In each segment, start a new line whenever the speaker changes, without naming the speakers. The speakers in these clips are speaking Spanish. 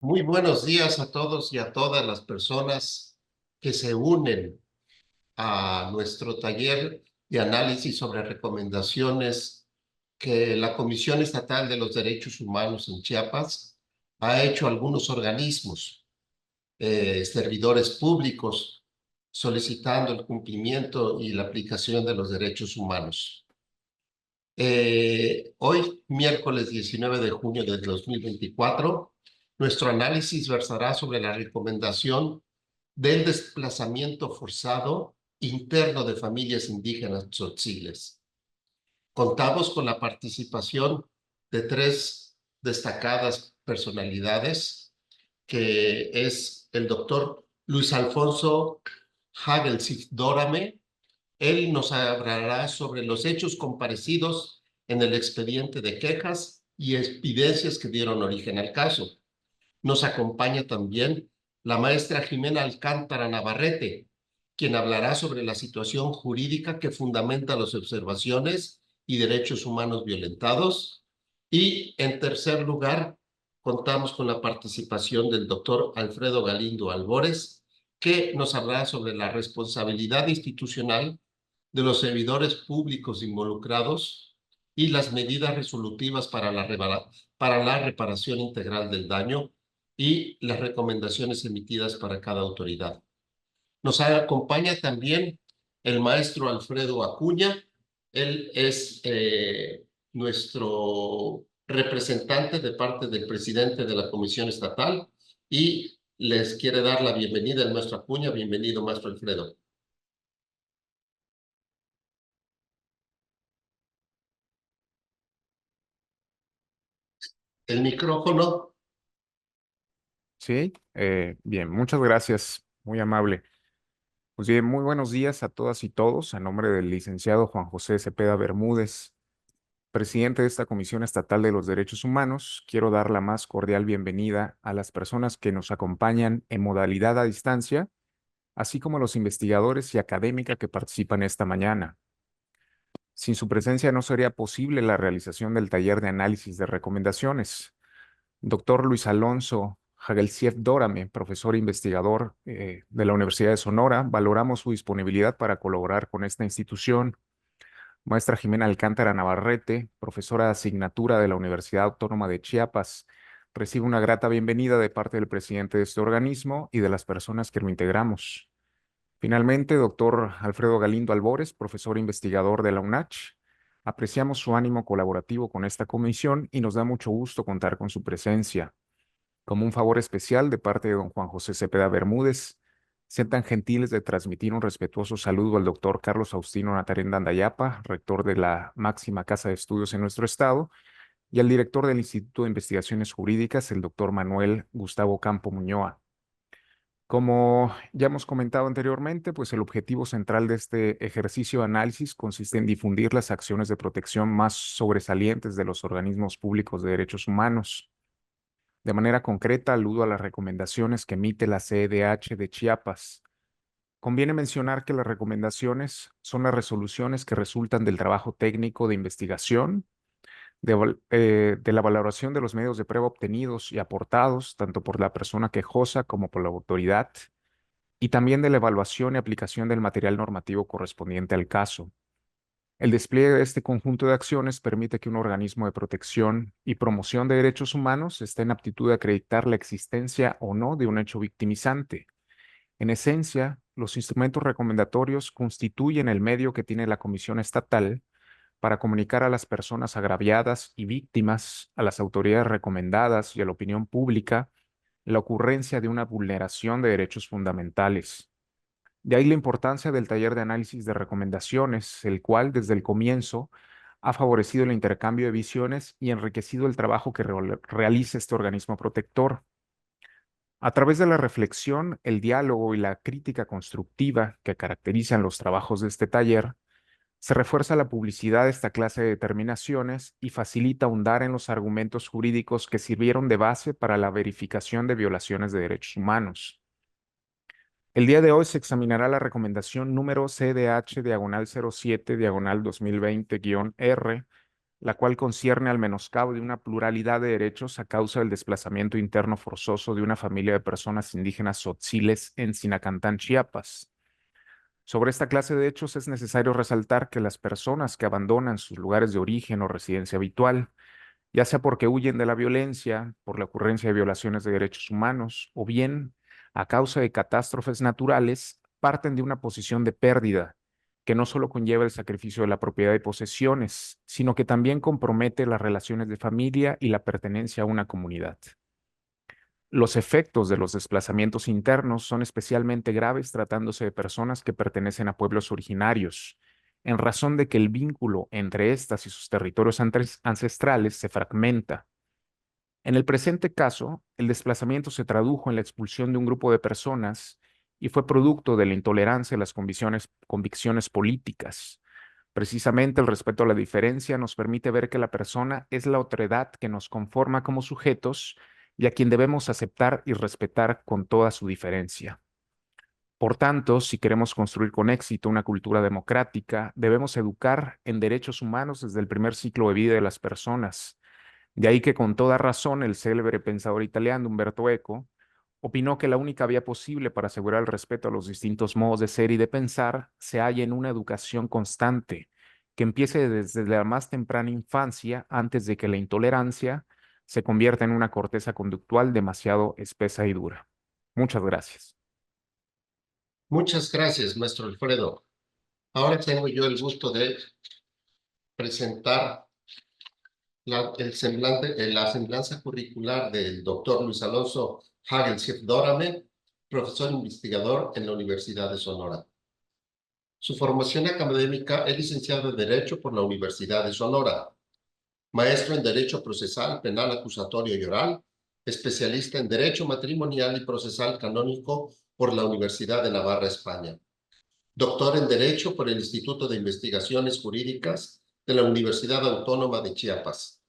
Muy buenos días a todos y a todas las personas que se unen a nuestro taller de análisis sobre recomendaciones que la Comisión Estatal de los Derechos Humanos en Chiapas ha hecho a algunos organismos, servidores públicos, solicitando el cumplimiento y la aplicación de los derechos humanos. Hoy, miércoles 19 de junio de 2024, nuestro análisis versará sobre la recomendación del desplazamiento forzado interno de familias indígenas tzotziles. Contamos con la participación de tres destacadas personalidades, que es el doctor Luis Alfonso Hagelsich Dórame. Él nos hablará sobre los hechos comparecidos en el expediente de quejas y evidencias que dieron origen al caso. Nos acompaña también la maestra Jimena Alcántara Navarrete, quien hablará sobre la situación jurídica que fundamenta las observaciones y derechos humanos violentados. Y en tercer lugar, contamos con la participación del doctor Alfredo Galindo Albores, que nos hablará sobre la responsabilidad institucional de los servidores públicos involucrados y las medidas resolutivas para la reparación integral del daño y las recomendaciones emitidas para cada autoridad. Nos acompaña también el maestro Alfredo Acuña. Él es nuestro representante de parte del presidente de la Comisión Estatal y les quiere dar la bienvenida al maestro Acuña. Bienvenido, maestro Alfredo. El micrófono.
Sí, bien, muchas gracias, muy amable. Pues bien, muy buenos días a todas y todos. A nombre del licenciado Juan José Cepeda Bermúdez, presidente de esta Comisión Estatal de los Derechos Humanos, quiero dar la más cordial bienvenida a las personas que nos acompañan en modalidad a distancia, así como a los investigadores y académica que participan esta mañana. Sin su presencia no sería posible la realización del taller de análisis de recomendaciones. Doctor Luis Alonso Hagelsief Dórame, profesor e investigador de la Universidad de Sonora, valoramos su disponibilidad para colaborar con esta institución. Maestra Jimena Alcántara Navarrete, profesora de asignatura de la Universidad Autónoma de Chiapas, recibe una grata bienvenida de parte del presidente de este organismo y de las personas que lo integramos. Finalmente, doctor Alfredo Galindo Albores, profesor e investigador de la UNACH. Apreciamos su ánimo colaborativo con esta comisión y nos da mucho gusto contar con su presencia. Como un favor especial de parte de don Juan José Cepeda Bermúdez, sean tan gentiles de transmitir un respetuoso saludo al doctor Carlos Faustino Natarenda Andayapa, rector de la máxima casa de estudios en nuestro estado, y al director del Instituto de Investigaciones Jurídicas, el doctor Manuel Gustavo Campo Muñoa. Como ya hemos comentado anteriormente, pues el objetivo central de este ejercicio de análisis consiste en difundir las acciones de protección más sobresalientes de los organismos públicos de derechos humanos. De manera concreta, aludo a las recomendaciones que emite la CEDH de Chiapas. Conviene mencionar que las recomendaciones son las resoluciones que resultan del trabajo técnico de investigación, de la valoración de los medios de prueba obtenidos y aportados, tanto por la persona quejosa como por la autoridad, y también de la evaluación y aplicación del material normativo correspondiente al caso. El despliegue de este conjunto de acciones permite que un organismo de protección y promoción de derechos humanos esté en aptitud de acreditar la existencia o no de un hecho victimizante. En esencia, los instrumentos recomendatorios constituyen el medio que tiene la Comisión Estatal para comunicar a las personas agraviadas y víctimas, a las autoridades recomendadas y a la opinión pública la ocurrencia de una vulneración de derechos fundamentales. De ahí la importancia del taller de análisis de recomendaciones, el cual desde el comienzo ha favorecido el intercambio de visiones y enriquecido el trabajo que realiza este organismo protector. A través de la reflexión, el diálogo y la crítica constructiva que caracterizan los trabajos de este taller, se refuerza la publicidad de esta clase de determinaciones y facilita ahondar en los argumentos jurídicos que sirvieron de base para la verificación de violaciones de derechos humanos. El día de hoy se examinará la recomendación número CDH-07-2020-R, la cual concierne al menoscabo de una pluralidad de derechos a causa del desplazamiento interno forzoso de una familia de personas indígenas tzotziles en Sinacantán, Chiapas. Sobre esta clase de hechos es necesario resaltar que las personas que abandonan sus lugares de origen o residencia habitual, ya sea porque huyen de la violencia, por la ocurrencia de violaciones de derechos humanos, o bien a causa de catástrofes naturales, parten de una posición de pérdida, que no solo conlleva el sacrificio de la propiedad y posesiones, sino que también compromete las relaciones de familia y la pertenencia a una comunidad. Los efectos de los desplazamientos internos son especialmente graves tratándose de personas que pertenecen a pueblos originarios, en razón de que el vínculo entre éstas y sus territorios ancestrales se fragmenta. En el presente caso, el desplazamiento se tradujo en la expulsión de un grupo de personas y fue producto de la intolerancia de las convicciones políticas. Precisamente el respeto a la diferencia nos permite ver que la persona es la otredad que nos conforma como sujetos y a quien debemos aceptar y respetar con toda su diferencia. Por tanto, si queremos construir con éxito una cultura democrática, debemos educar en derechos humanos desde el primer ciclo de vida de las personas. De ahí que con toda razón el célebre pensador italiano Umberto Eco opinó que la única vía posible para asegurar el respeto a los distintos modos de ser y de pensar se halla en una educación constante, que empiece desde la más temprana infancia antes de que la intolerancia se convierta en una corteza conductual demasiado espesa y dura. Muchas gracias.
Muchas gracias, maestro Alfredo. Ahora tengo yo el gusto de presentar la semblanza curricular del doctor Luis Alonso Hagel Dorame, profesor investigador en la Universidad de Sonora. Su formación académica es licenciado en Derecho por la Universidad de Sonora, maestro en Derecho Procesal, Penal, Acusatorio y Oral, especialista en Derecho Matrimonial y Procesal Canónico por la Universidad de Navarra, España. Doctor en Derecho por el Instituto de Investigaciones Jurídicas de la Universidad Autónoma de Chiapas.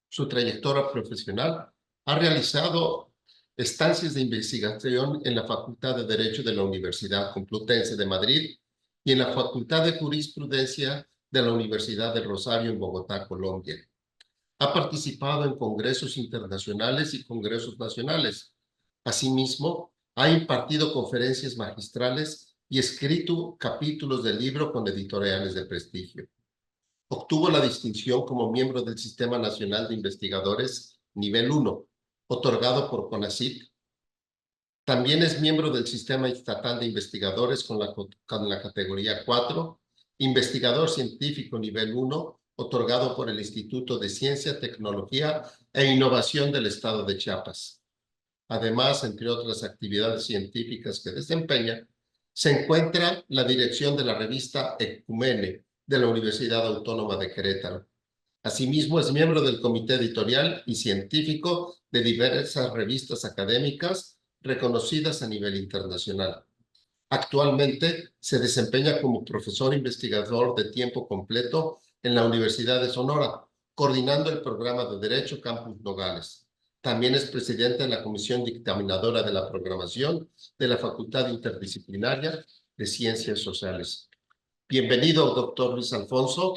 Su trayectoria profesional ha realizado estancias de investigación en la Facultad de Derecho de la Universidad Complutense de Madrid y en la Facultad de Jurisprudencia de la Universidad del Rosario en Bogotá, Colombia. Ha participado en congresos internacionales y congresos nacionales. Asimismo, ha impartido conferencias magistrales y escrito capítulos del libro con editoriales de prestigio. Obtuvo la distinción como miembro del Sistema Nacional de Investigadores Nivel 1, otorgado por CONACYT. También es miembro del Sistema Estatal de Investigadores con la categoría 4, Investigador Científico Nivel 1, otorgado por el Instituto de Ciencia, Tecnología e Innovación del Estado de Chiapas. Además, entre otras actividades científicas que desempeña, se encuentra la dirección de la revista Ecumene de la Universidad Autónoma de Querétaro. Asimismo, es miembro del comité editorial y científico de diversas revistas académicas reconocidas a nivel internacional. Actualmente se desempeña como profesor investigador de tiempo completo en la Universidad de Sonora, coordinando el programa de Derecho Campus Nogales. También es presidente de la Comisión Dictaminadora de la Programación de la Facultad Interdisciplinaria de Ciencias Sociales. Bienvenido, doctor Luis Alfonso.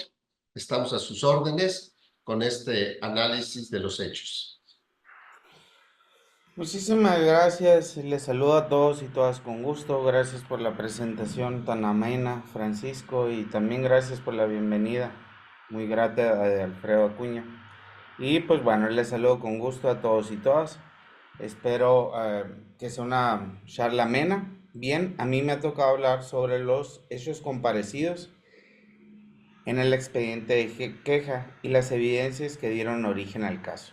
Estamos a sus órdenes con este análisis de los hechos.
Muchísimas gracias, les saludo a todos y todas con gusto, gracias por la presentación tan amena, Francisco, y también gracias por la bienvenida, muy grata de Alfredo Acuña. Y pues bueno, les saludo con gusto a todos y todas, espero que sea una charla amena. Bien, a mí me ha tocado hablar sobre los hechos comparecidos en el expediente de queja y las evidencias que dieron origen al caso.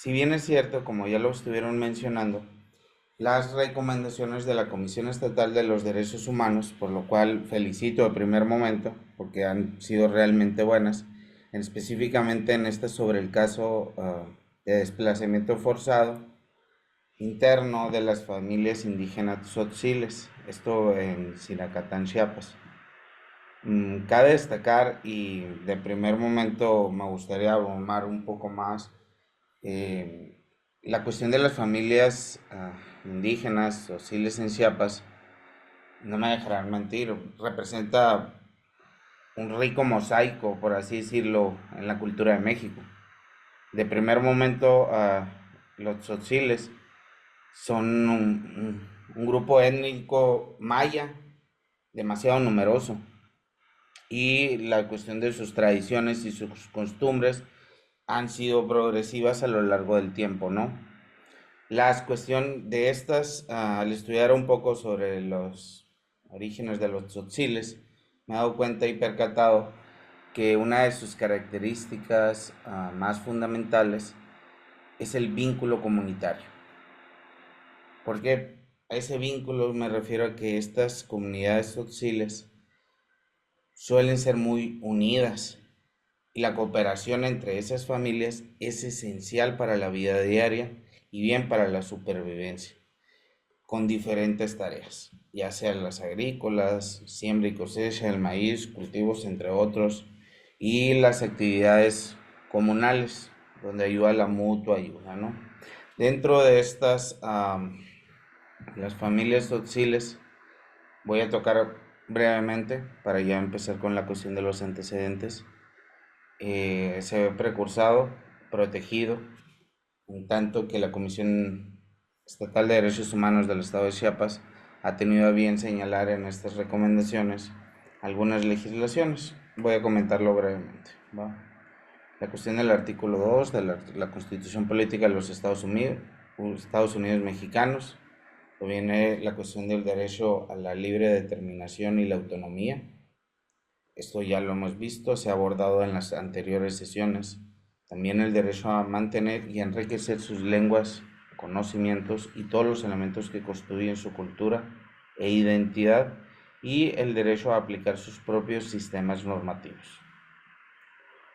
Si bien es cierto, como ya lo estuvieron mencionando, las recomendaciones de la Comisión Estatal de los Derechos Humanos, por lo cual felicito de primer momento, porque han sido realmente buenas, específicamente en este sobre el caso de desplazamiento forzado interno de las familias indígenas tzotziles, esto en Sinacatán, Chiapas. Cabe destacar, y de primer momento me gustaría abundar un poco más, eh, la cuestión de las familias indígenas o siles en Chiapas, no me dejarán mentir, representa un rico mosaico, por así decirlo, en la cultura de México. De primer momento, los tzotziles son un grupo étnico maya demasiado numeroso, y la cuestión de sus tradiciones y sus costumbres han sido progresivas a lo largo del tiempo, ¿no? La cuestión de estas, al estudiar un poco sobre los orígenes de los tzotziles, me he dado cuenta y percatado que una de sus características más fundamentales es el vínculo comunitario. Porque a ese vínculo me refiero a que estas comunidades tzotziles suelen ser muy unidas, y la cooperación entre esas familias es esencial para la vida diaria y bien para la supervivencia, con diferentes tareas, ya sean las agrícolas, siembra y cosecha, el maíz, cultivos, entre otros, y las actividades comunales, donde ayuda la mutua ayuda, ¿no? Dentro de estas, las familias tzotziles, voy a tocar brevemente para ya empezar con la cuestión de los antecedentes. Se ve precursado, protegido, en tanto que la Comisión Estatal de Derechos Humanos del Estado de Chiapas ha tenido a bien señalar en estas recomendaciones algunas legislaciones. Voy a comentarlo brevemente, ¿va? La cuestión del artículo 2 de la Constitución Política de los Estados Unidos Mexicanos. Viene la cuestión del derecho a la libre determinación y la autonomía. Esto ya lo hemos visto, se ha abordado en las anteriores sesiones. También el derecho a mantener y enriquecer sus lenguas, conocimientos y todos los elementos que constituyen su cultura e identidad, y el derecho a aplicar sus propios sistemas normativos.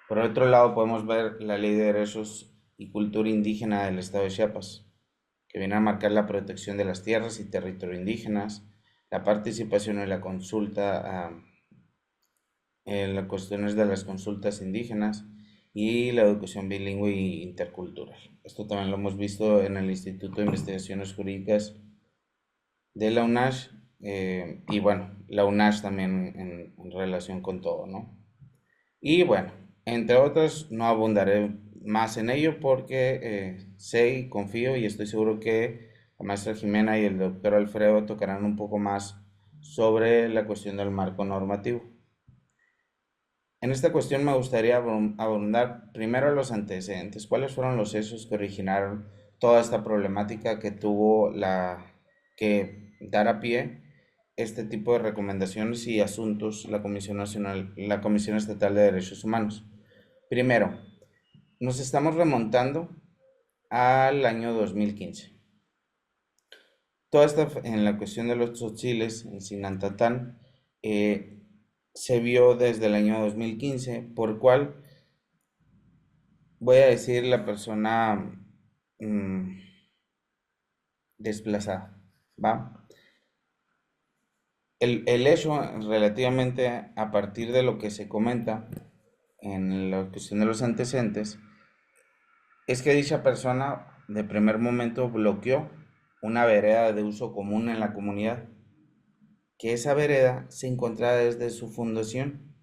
Por otro lado, podemos ver la Ley de Derechos y Cultura Indígena del Estado de Chiapas, que viene a marcar la protección de las tierras y territorios indígenas, la participación en la consulta, en las cuestiones de las consultas indígenas, y la educación bilingüe e intercultural. Esto también lo hemos visto en el Instituto de Investigaciones Jurídicas de la UNACH, y bueno, la UNACH también en relación con todo, ¿no? Y bueno, entre otras, no abundaré más en ello porque sé y confío y estoy seguro que la maestra Jimena y el doctor Alfredo tocarán un poco más sobre la cuestión del marco normativo. En esta cuestión me gustaría abundar primero los antecedentes. ¿Cuáles fueron los hechos que originaron toda esta problemática que tuvo que dar a pie este tipo de recomendaciones y asuntos la Comisión Estatal de Derechos Humanos? Primero, nos estamos remontando al año 2015. Toda esta, en la cuestión de los tzotziles en Sinantatán, se vio desde el año 2015, por cual voy a decir la persona desplazada, ¿va? El hecho relativamente a partir de lo que se comenta en la cuestión de los antecedentes es que dicha persona de primer momento bloqueó una vereda de uso común en la comunidad, que esa vereda se encontraba desde su fundación,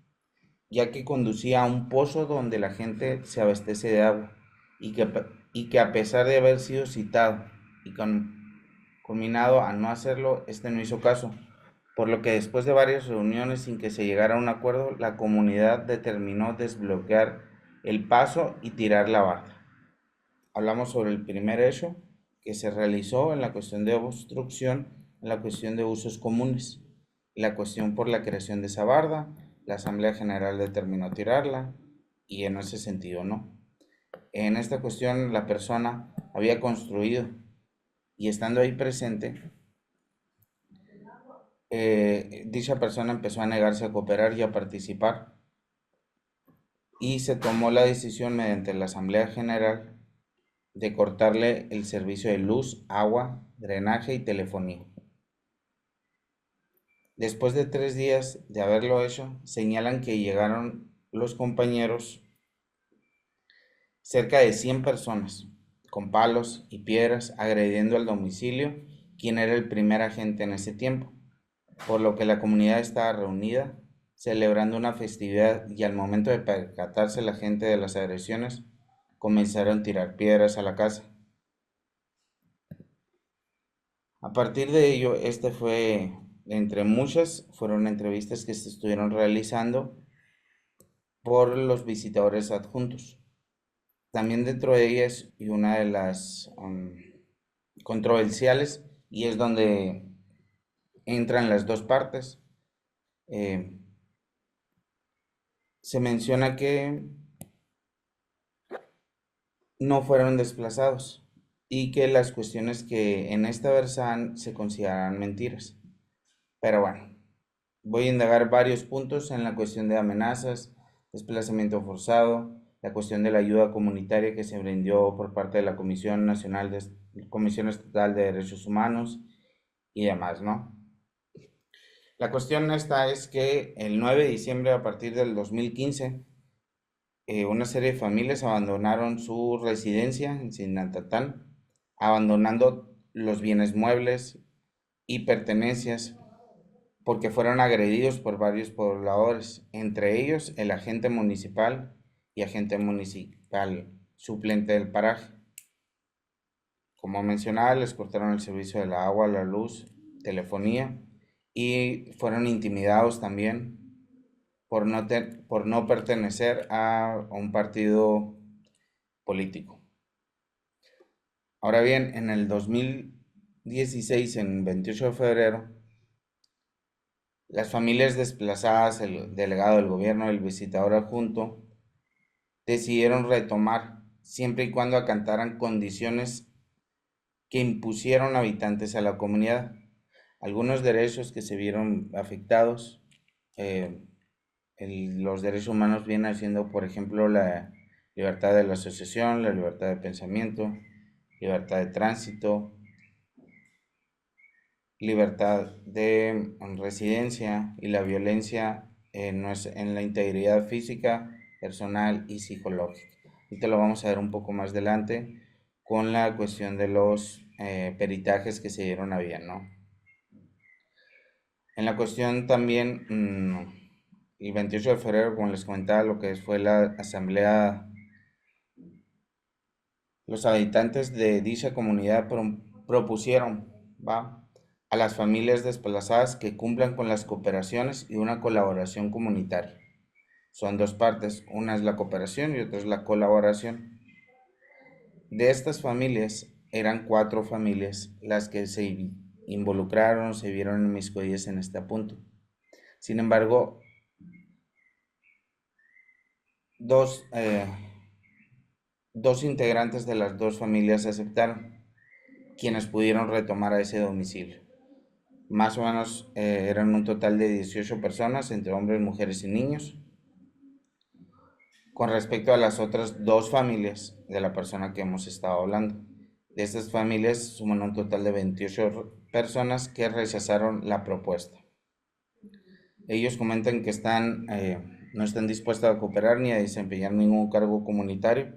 ya que conducía a un pozo donde la gente se abastece de agua, y que a pesar de haber sido citado y combinado a no hacerlo, este no hizo caso, por lo que después de varias reuniones sin que se llegara a un acuerdo, la comunidad determinó desbloquear el paso y tirar la barda. Hablamos sobre el primer hecho que se realizó en la cuestión de obstrucción, en la cuestión de usos comunes, la cuestión por la creación de esa barda. La Asamblea General determinó tirarla, y en ese sentido no. En esta cuestión la persona había construido, y estando ahí presente, dicha persona empezó a negarse a cooperar y a participar, y se tomó la decisión mediante la Asamblea General de cortarle el servicio de luz, agua, drenaje y telefonía. Después de 3 días de haberlo hecho, señalan que llegaron los compañeros, cerca de 100 personas, con palos y piedras, agrediendo al domicilio, quien era el primer agente en ese tiempo, por lo que la comunidad estaba reunida celebrando una festividad, y al momento de percatarse la gente de las agresiones, comenzaron a tirar piedras a la casa. A partir de ello, este fue, entre muchas, fueron entrevistas que se estuvieron realizando por los visitadores adjuntos. También dentro de ellas, y una de las controversiales, y es donde entran las dos partes, eh, se menciona que no fueron desplazados y que las cuestiones que en esta versan se consideran mentiras. Pero bueno, voy a indagar varios puntos en la cuestión de amenazas, desplazamiento forzado, la cuestión de la ayuda comunitaria que se brindó por parte de la Comisión Estatal de Derechos Humanos y demás, ¿no? La cuestión esta es que el 9 de diciembre, a partir del 2015, una serie de familias abandonaron su residencia en Sinantatán, abandonando los bienes muebles y pertenencias porque fueron agredidos por varios pobladores, entre ellos el agente municipal y agente municipal suplente del paraje. Como mencionaba, les cortaron el servicio de la agua, la luz, telefonía, y fueron intimidados también por no pertenecer a un partido político. Ahora bien, en el 2016, en 28 de febrero, las familias desplazadas, el delegado del gobierno, el visitador adjunto, decidieron retomar, siempre y cuando acantaran condiciones que impusieron habitantes a la comunidad. Algunos derechos que se vieron afectados, los derechos humanos vienen siendo, por ejemplo, la libertad de la asociación, la libertad de pensamiento, libertad de tránsito, libertad de residencia y la violencia en la integridad física, personal y psicológica. Ahorita lo vamos a ver un poco más adelante con la cuestión de los peritajes que se dieron a bien, ¿no? En la cuestión también, el 28 de febrero, como les comentaba, lo que fue la asamblea, los habitantes de dicha comunidad propusieron, ¿va?, a las familias desplazadas que cumplan con las cooperaciones y una colaboración comunitaria. Son dos partes, una es la cooperación y otra es la colaboración. De estas familias, eran 4 familias las que se involucraron, se vieron inmiscuidas en este punto. Sin embargo, dos integrantes de las 2 familias aceptaron, quienes pudieron retomar a ese domicilio. Más o menos eran un total de 18 personas, entre hombres, mujeres y niños. Con respecto a las otras 2 familias de la persona que hemos estado hablando, de estas familias suman un total de 28 personas que rechazaron la propuesta. Ellos comentan que no están dispuestos a cooperar ni a desempeñar ningún cargo comunitario,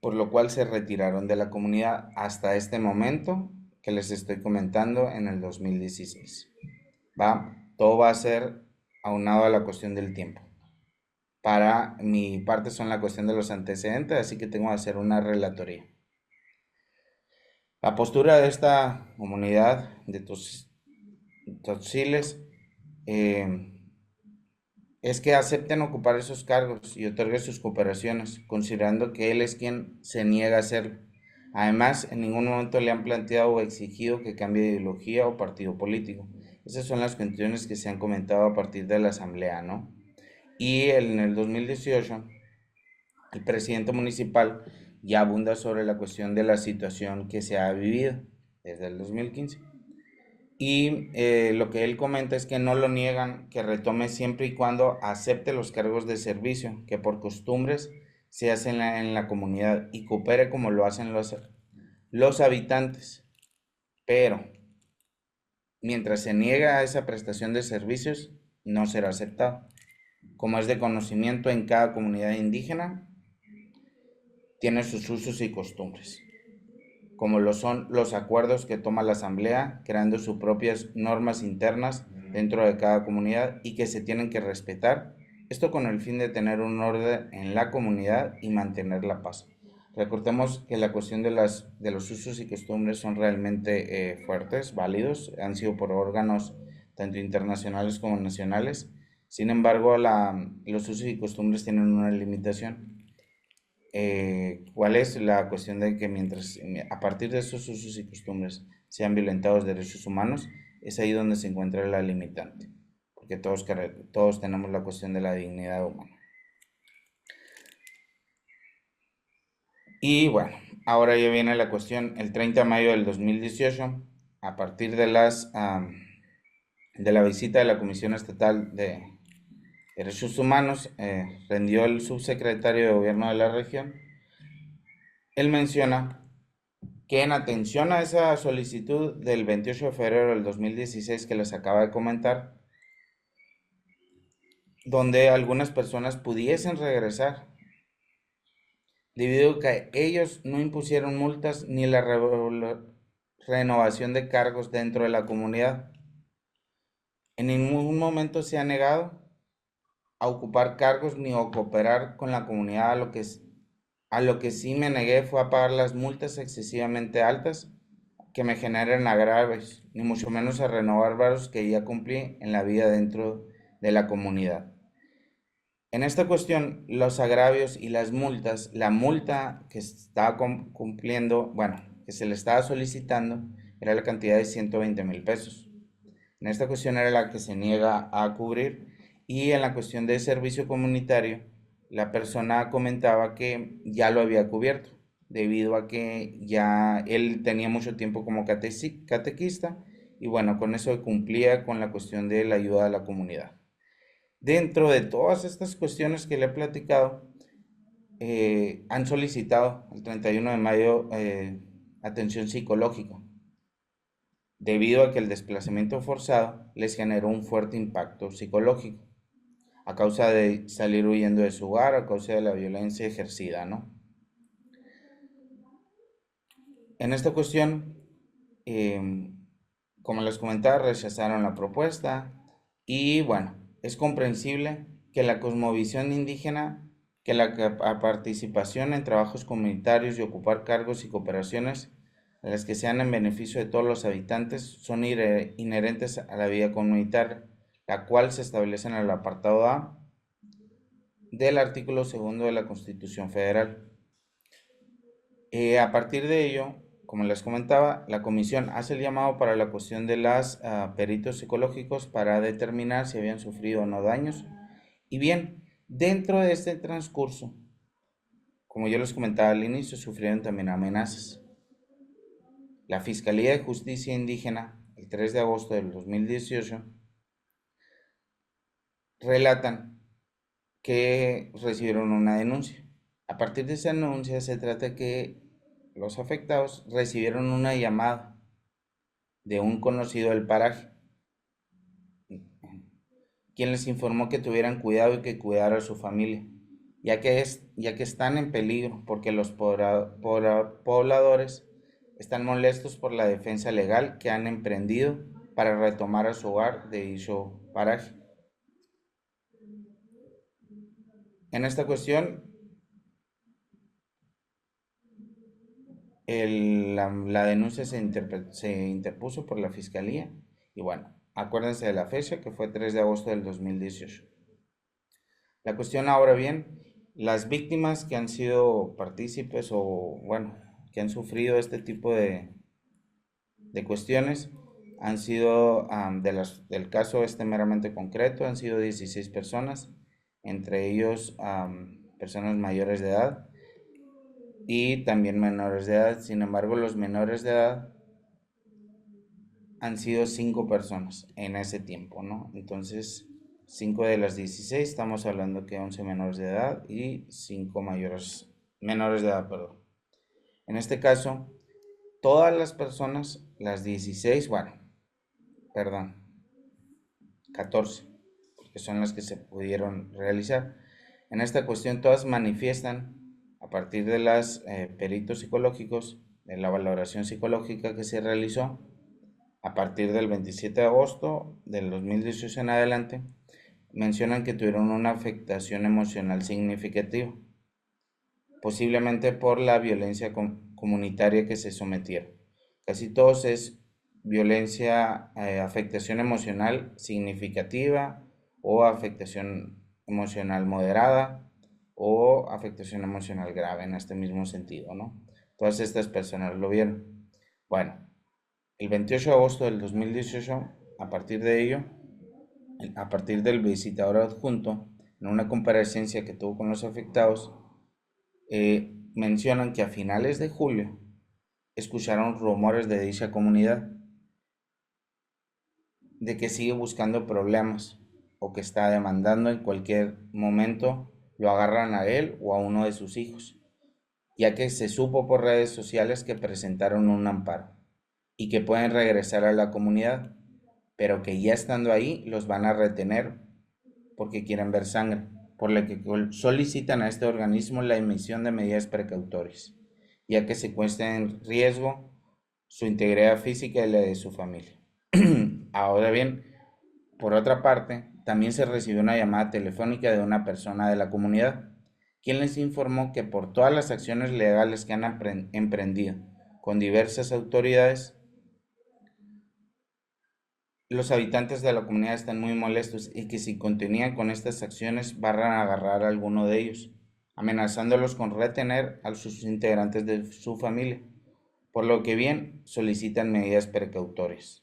por lo cual se retiraron de la comunidad hasta este momento que les estoy comentando, en el 2016. Todo va a ser aunado a la cuestión del tiempo. Para mi parte son la cuestión de los antecedentes, así que tengo que hacer una relatoría. La postura de esta comunidad de Tzotziles es que acepten ocupar esos cargos y otorguen sus cooperaciones, considerando que él es quien se niega a hacerlo. Además, en ningún momento le han planteado o exigido que cambie de ideología o partido político. Esas son las cuestiones que se han comentado a partir de la asamblea, ¿no? Y en el 2018, el presidente municipal ya abunda sobre la cuestión de la situación que se ha vivido desde el 2015. Y lo que él comenta es que no lo niegan, que retome siempre y cuando acepte los cargos de servicio que por costumbres se hacen en la comunidad y coopere como lo hacen los habitantes. Pero mientras se niega a esa prestación de servicios, no será aceptado. Como es de conocimiento, en cada comunidad indígena tiene sus usos y costumbres, como lo son los acuerdos que toma la asamblea, creando sus propias normas internas dentro de cada comunidad y que se tienen que respetar. Esto con el fin de tener un orden en la comunidad y mantener la paz. Recordemos que la cuestión de los usos y costumbres son realmente fuertes, válidos, han sido por órganos tanto internacionales como nacionales. Sin embargo, los usos y costumbres tienen una limitación. ¿Cuál es la cuestión de que mientras a partir de esos usos y costumbres sean violentados derechos humanos? Es ahí donde se encuentra la limitante, porque todos tenemos la cuestión de la dignidad humana. Y bueno, ahora ya viene la cuestión, el 30 de mayo del 2018, a partir de la visita de la Comisión Estatal de Derechos Humanos, rendió el subsecretario de Gobierno de la región. Él menciona que en atención a esa solicitud del 28 de febrero del 2016 que les acaba de comentar, donde algunas personas pudiesen regresar, debido a que ellos no impusieron multas ni la renovación de cargos dentro de la comunidad. En ningún momento se ha negado a ocupar cargos ni a cooperar con la comunidad. A lo que sí me negué fue a pagar las multas excesivamente altas que me generen agravios, ni mucho menos a renovar varios que ya cumplí en la vida dentro de la comunidad. En esta cuestión, los agravios y las multas, la multa que estaba cumpliendo, bueno, que se le estaba solicitando, era la cantidad de 120,000 pesos. En esta cuestión era la que se niega a cubrir, y en la cuestión de servicio comunitario, la persona comentaba que ya lo había cubierto, debido a que ya él tenía mucho tiempo como catequista, y bueno, con eso cumplía con la cuestión de la ayuda a la comunidad. Dentro de todas estas cuestiones que le he platicado, han solicitado el 31 de mayo atención psicológica, debido a que el desplazamiento forzado les generó un fuerte impacto psicológico, a causa de salir huyendo de su hogar, a causa de la violencia ejercida, ¿no? En esta cuestión, como les comentaba, rechazaron la propuesta, y bueno, es comprensible que la cosmovisión indígena, que la participación en trabajos comunitarios y ocupar cargos y cooperaciones a las que sean en beneficio de todos los habitantes son inherentes a la vida comunitaria, la cual se establece en el apartado A del artículo 2 de la Constitución Federal. A partir de ello, como les comentaba, la comisión hace el llamado para la cuestión de los peritos psicológicos para determinar si habían sufrido o no daños. Y bien, dentro de este transcurso, como yo les comentaba al inicio, sufrieron también amenazas. La Fiscalía de Justicia Indígena, el 3 de agosto del 2018, relatan que recibieron una denuncia. A partir de esa denuncia se trata que los afectados recibieron una llamada de un conocido del paraje, quien les informó que tuvieran cuidado y que cuidara a su familia, ya que están en peligro porque los pobladores están molestos por la defensa legal que han emprendido para retomar a su hogar de dicho paraje. En esta cuestión, la denuncia se interpuso por la Fiscalía, y bueno, acuérdense de la fecha, que fue 3 de agosto del 2018. La cuestión ahora bien, las víctimas que han sido partícipes o bueno, que han sufrido este tipo de cuestiones han sido, del caso meramente concreto, han sido 16 personas, entre ellos personas mayores de edad y también menores de edad. Sin embargo, los menores de edad han sido 5 personas en ese tiempo, ¿no? Entonces, 5 de las 16, estamos hablando que 11 menores de edad y 5 menores de edad, perdón. En este caso, todas las personas, las 16, 14, porque son las que se pudieron realizar. En esta cuestión, todas manifiestan, a partir de los peritos psicológicos, de la valoración psicológica que se realizó, a partir del 27 de agosto del 2018 en adelante, mencionan que tuvieron una afectación emocional significativa, posiblemente por la violencia comunitaria que se sometieron. Casi todos es violencia, afectación emocional significativa o afectación emocional moderada o afectación emocional grave en este mismo sentido, ¿no? Todas estas personas lo vieron. Bueno, el 28 de agosto del 2018, a partir de ello, a partir del visitador adjunto, en una comparecencia que tuvo con los afectados, mencionan que a finales de julio escucharon rumores de dicha comunidad de que sigue buscando problemas o que está demandando en cualquier momento lo agarran a él o a uno de sus hijos, ya que se supo por redes sociales que presentaron un amparo y que pueden regresar a la comunidad, pero que ya estando ahí los van a retener porque quieren ver sangre, por lo que solicitan a este organismo la emisión de medidas precautorias, ya que se encuentra en riesgo su integridad física y la de su familia. Ahora bien, por otra parte, también se recibió una llamada telefónica de una persona de la comunidad, quien les informó que por todas las acciones legales que han emprendido con diversas autoridades, los habitantes de la comunidad están muy molestos y que si continúan con estas acciones van a agarrar a alguno de ellos, amenazándolos con retener a sus integrantes de su familia, por lo que bien solicitan medidas precautorias.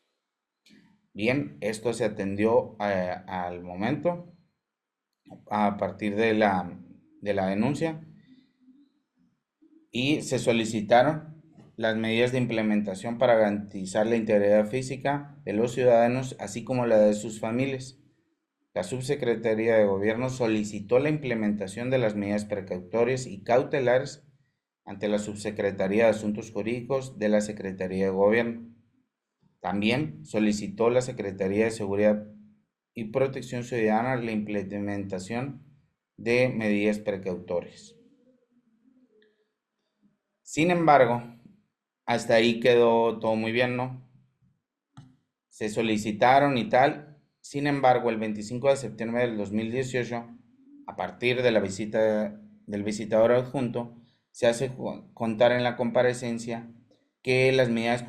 Bien, esto se atendió al momento a partir de la denuncia y se solicitaron las medidas de implementación para garantizar la integridad física de los ciudadanos, así como la de sus familias. La Subsecretaría de Gobierno solicitó la implementación de las medidas precautorias y cautelares ante la Subsecretaría de Asuntos Jurídicos de la Secretaría de Gobierno. También solicitó la Secretaría de Seguridad y Protección Ciudadana la implementación de medidas precautorias. Sin embargo, hasta ahí quedó todo muy bien, ¿no? Se solicitaron y tal. Sin embargo, el 25 de septiembre del 2018, a partir de la visita del visitador adjunto, se hace contar en la comparecencia que las medidas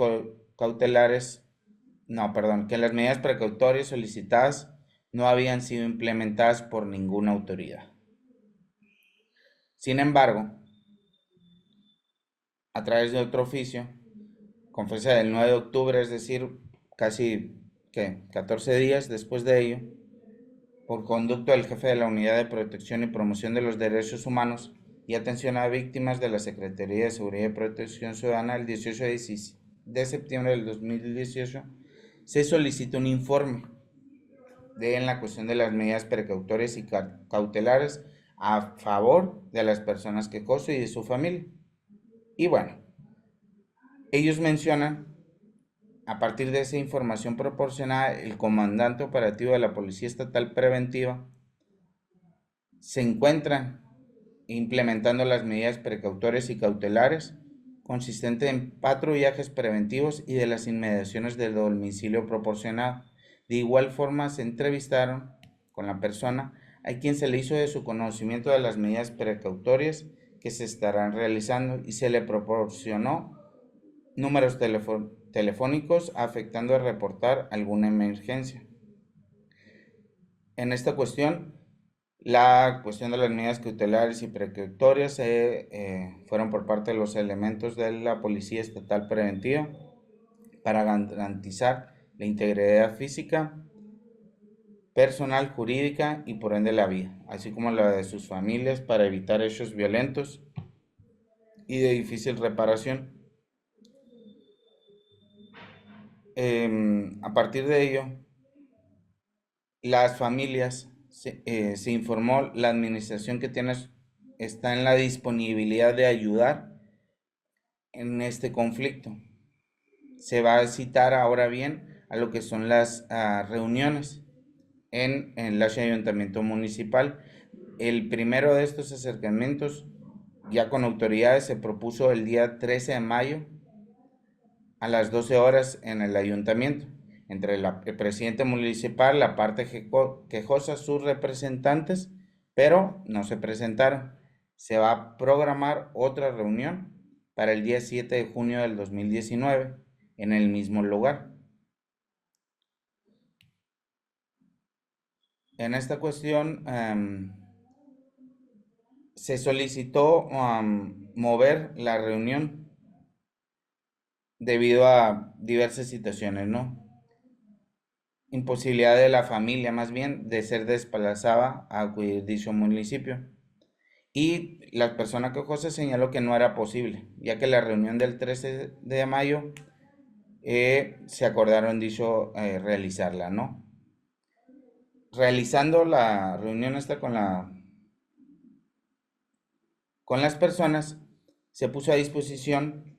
que las medidas precautorias solicitadas no habían sido implementadas por ninguna autoridad. Sin embargo, a través de otro oficio, con fecha del 9 de octubre, es decir, casi 14 días después de ello, por conducto del jefe de la Unidad de Protección y Promoción de los Derechos Humanos y Atención a Víctimas de la Secretaría de Seguridad y Protección Ciudadana, el 18 de septiembre del 2018, se solicita un informe en la cuestión de las medidas precautorias y cautelares a favor de las personas quejosas y de su familia. Y bueno, ellos mencionan, a partir de esa información proporcionada, el comandante operativo de la Policía Estatal Preventiva se encuentra implementando las medidas precautorias y cautelares consistentes en patrullajes preventivos y de las inmediaciones del domicilio proporcionado. De igual forma, se entrevistaron con la persona a quien se le hizo de su conocimiento de las medidas precautorias que se estarán realizando y se le proporcionó números telefónicos afectando a reportar alguna emergencia. En esta cuestión, la cuestión de las medidas cautelares y precautorias fueron por parte de los elementos de la Policía Estatal Preventiva para garantizar la integridad física, personal, jurídica y por ende la vida, así como la de sus familias para evitar hechos violentos y de difícil reparación. A partir de ello, las familias se informó, la administración que está en la disponibilidad de ayudar en este conflicto. Se va a citar ahora bien a lo que son las reuniones en el ayuntamiento municipal. El primero de estos acercamientos ya con autoridades se propuso el día 13 de mayo a las 12 horas en el ayuntamiento, entre el presidente municipal, la parte quejosa, sus representantes, pero no se presentaron. Se va a programar otra reunión para el día 7 de junio del 2019 en el mismo lugar. En esta cuestión se solicitó mover la reunión debido a diversas situaciones, ¿no? Imposibilidad de la familia, más bien, de ser desplazada a acudir dicho municipio. Y la persona quejosa señaló que no era posible, ya que la reunión del 13 de mayo se acordaron realizarla, ¿no? Realizando la reunión esta con las personas, se puso a disposición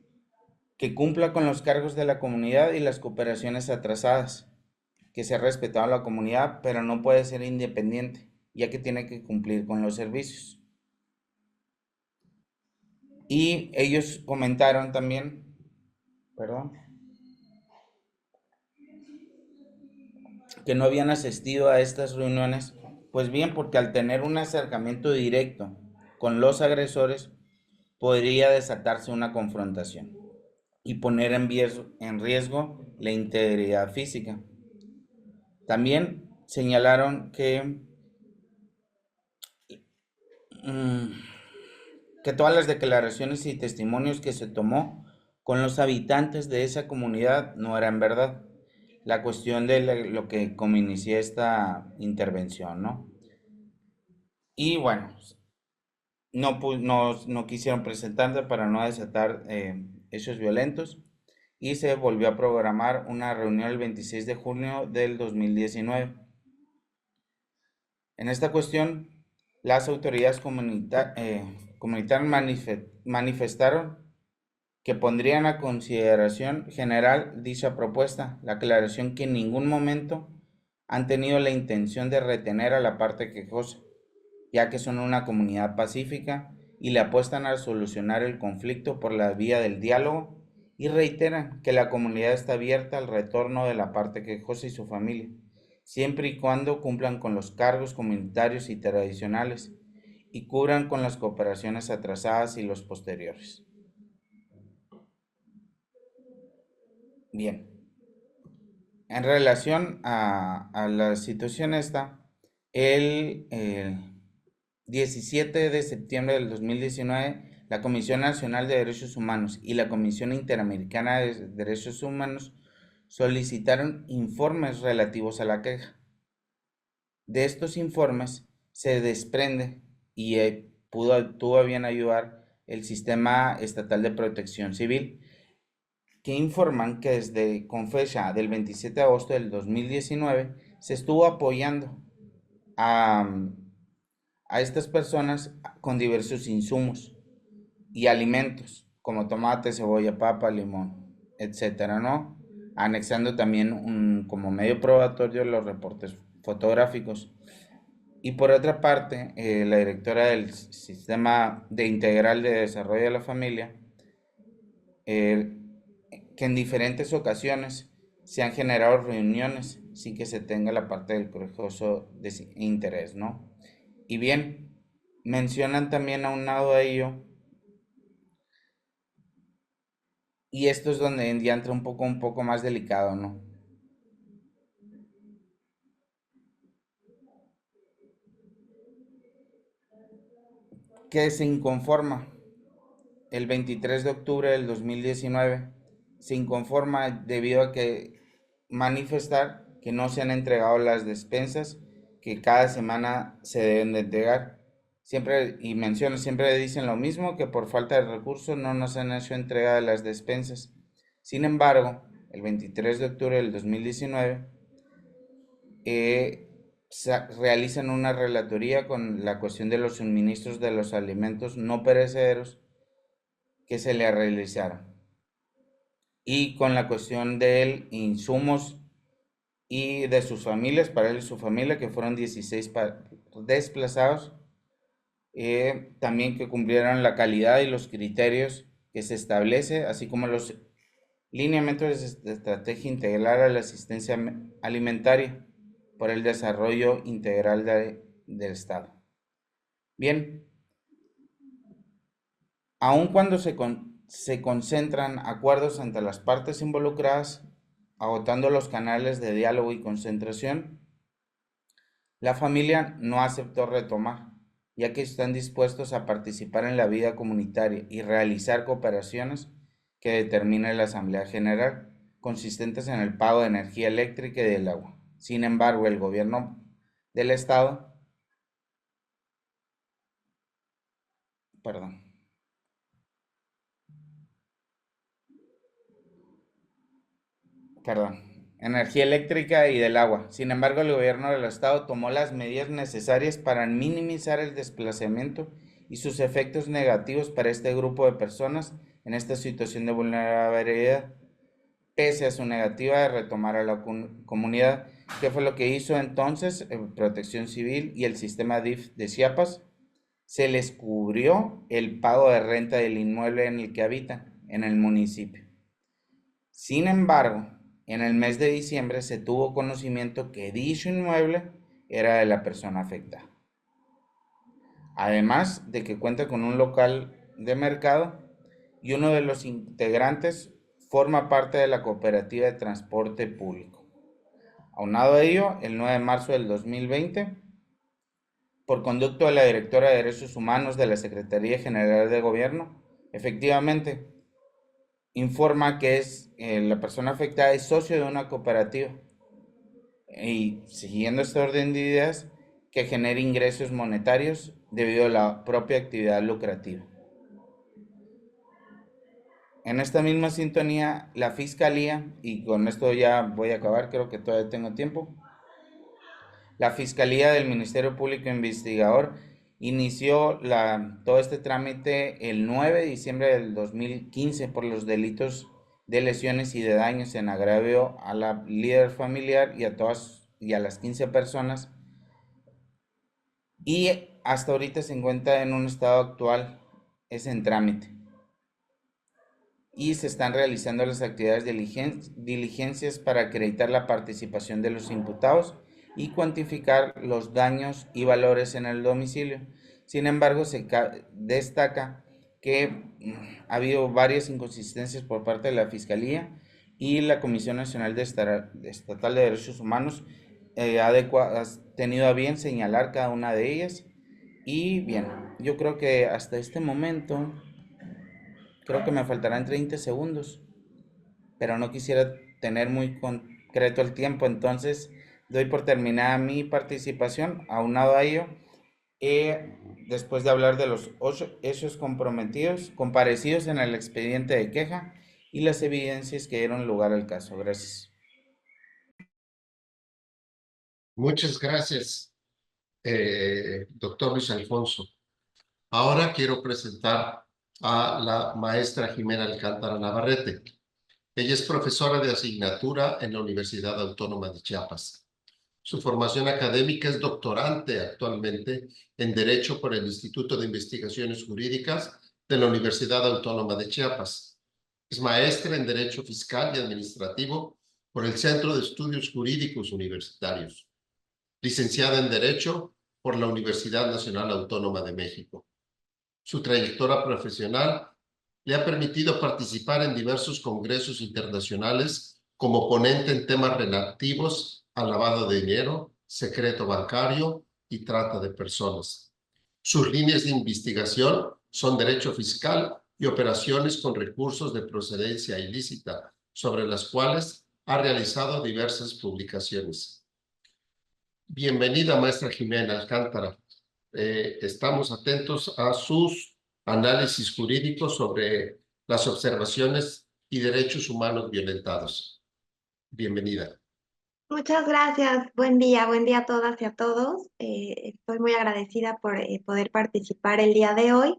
que cumpla con los cargos de la comunidad y las cooperaciones atrasadas, que se ha respetado a la comunidad, pero no puede ser independiente, ya que tiene que cumplir con los servicios. Y ellos comentaron también, que no habían asistido a estas reuniones, pues bien, porque al tener un acercamiento directo con los agresores, podría desatarse una confrontación y poner en riesgo la integridad física. También señalaron que todas las declaraciones y testimonios que se tomó con los habitantes de esa comunidad no eran verdad. La cuestión de lo que como inicié esta intervención, ¿no? Y bueno, no quisieron presentarse para no desatar hechos violentos, y se volvió a programar una reunión el 26 de junio del 2019. En esta cuestión, las autoridades comunitarias manifestaron que pondrían a consideración general dicha propuesta, la aclaración que en ningún momento han tenido la intención de retener a la parte quejosa, ya que son una comunidad pacífica y le apuestan a solucionar el conflicto por la vía del diálogo, y reiteran que la comunidad está abierta al retorno de la parte quejosa y su familia, siempre y cuando cumplan con los cargos comunitarios y tradicionales y cubran con las cooperaciones atrasadas y los posteriores. Bien, en relación a la situación esta, el 17 de septiembre del 2019, la Comisión Nacional de Derechos Humanos y la Comisión Interamericana de Derechos Humanos solicitaron informes relativos a la queja. De estos informes se desprende y tuvo a bien ayudar el Sistema Estatal de Protección Civil, que informan que con fecha del 27 de agosto del 2019 se estuvo apoyando a estas personas con diversos insumos y alimentos como tomate, cebolla, papa, limón, etcétera, ¿no? Anexando también como medio probatorio los reportes fotográficos. Y por otra parte, la directora del Sistema Integral de Desarrollo de la Familia, que en diferentes ocasiones se han generado reuniones sin que se tenga la parte del quejoso de interés, ¿no? Y bien, mencionan también aunado a ello, y esto es donde ya entra un poco más delicado, ¿no? Que se inconforma el 23 de octubre del 2019, se inconforma debido a que manifestar que no se han entregado las despensas que cada semana se deben de entregar. Siempre, y menciona, siempre dicen lo mismo, que por falta de recursos no nos han hecho entrega de las despensas. Sin embargo, el 23 de octubre del 2019 realizan una relatoría con la cuestión de los suministros de los alimentos no perecederos que se le realizaron, y con la cuestión de insumos y de sus familias, para él y su familia, que fueron 16 desplazados, también que cumplieron la calidad y los criterios que se establece, así como los lineamientos de estrategia integral a la asistencia alimentaria por el desarrollo integral del Estado. Bien, aun cuando se concentran acuerdos entre las partes involucradas, agotando los canales de diálogo y concentración, la familia no aceptó retomar, ya que están dispuestos a participar en la vida comunitaria y realizar cooperaciones que determine la Asamblea General, consistentes en el pago de energía eléctrica y del agua. Sin embargo, el gobierno del Estado, perdón, energía eléctrica y del agua. Sin embargo, el gobierno del estado tomó las medidas necesarias para minimizar el desplazamiento y sus efectos negativos para este grupo de personas en esta situación de vulnerabilidad, pese a su negativa de retomar a la comunidad. ¿Qué fue lo que hizo entonces Protección Civil y el sistema DIF de Chiapas? Se les cubrió el pago de renta del inmueble en el que habitan, en el municipio. Sin embargo, en el mes de diciembre se tuvo conocimiento que dicho inmueble era de la persona afectada. Además de que cuenta con un local de mercado y uno de los integrantes forma parte de la cooperativa de transporte público. Aunado a ello, el 9 de marzo del 2020, por conducto de la directora de Derechos Humanos de la Secretaría General de Gobierno, efectivamente, informa que la persona afectada es socio de una cooperativa y siguiendo este orden de ideas que genere ingresos monetarios debido a la propia actividad lucrativa. En esta misma sintonía, la Fiscalía, y con esto ya voy a acabar, creo que todavía tengo tiempo, la Fiscalía del Ministerio Público Investigador inició todo este trámite el 9 de diciembre del 2015 por los delitos de lesiones y de daños en agravio a la líder familiar y a las 15 personas, y hasta ahorita se encuentra en un estado actual, es en trámite, y se están realizando las actividades diligencias para acreditar la participación de los imputados y cuantificar los daños y valores en el domicilio. Sin embargo, se destaca que ha habido varias inconsistencias por parte de la Fiscalía y la Comisión Nacional Estatal de Derechos Humanos ha tenido a bien señalar cada una de ellas. Y bien, yo creo que hasta este momento, creo que me faltarán 30 segundos, pero no quisiera tener muy concreto el tiempo, entonces doy por terminada mi participación. Aunado a ello, después de hablar de los 8 hechos comparecidos en el expediente de queja y las evidencias que dieron lugar al caso. Gracias.
Muchas gracias, doctor Luis Alfonso. Ahora quiero presentar a la maestra Jimena Alcántara Navarrete. Ella es profesora de asignatura en la Universidad Autónoma de Chiapas. Su formación académica es doctorante actualmente en Derecho por el Instituto de Investigaciones Jurídicas de la Universidad Autónoma de Chiapas. Es maestra en Derecho Fiscal y Administrativo por el Centro de Estudios Jurídicos Universitarios. Licenciada en Derecho por la Universidad Nacional Autónoma de México. Su trayectoria profesional le ha permitido participar en diversos congresos internacionales como ponente en temas relativos al lavado de dinero, secreto bancario y trata de personas. Sus líneas de investigación son derecho fiscal y operaciones con recursos de procedencia ilícita, sobre las cuales ha realizado diversas publicaciones. Bienvenida, maestra Jimena Alcántara. Estamos atentos a sus análisis jurídicos sobre las observaciones y derechos humanos violentados. Bienvenida.
Muchas gracias. Buen día a todas y a todos. Estoy muy agradecida por poder participar el día de hoy.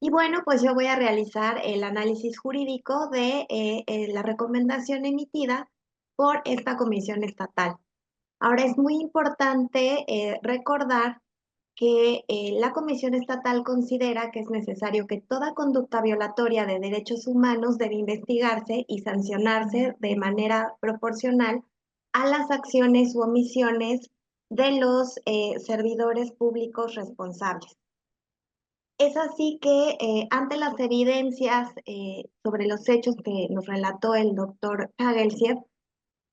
Y bueno, pues yo voy a realizar el análisis jurídico de la recomendación emitida por esta comisión estatal. Ahora es muy importante recordar que la Comisión Estatal considera que es necesario que toda conducta violatoria de derechos humanos debe investigarse y sancionarse de manera proporcional a las acciones u omisiones de los servidores públicos responsables. Es así que ante las evidencias sobre los hechos que nos relató el doctor Hagelsieff,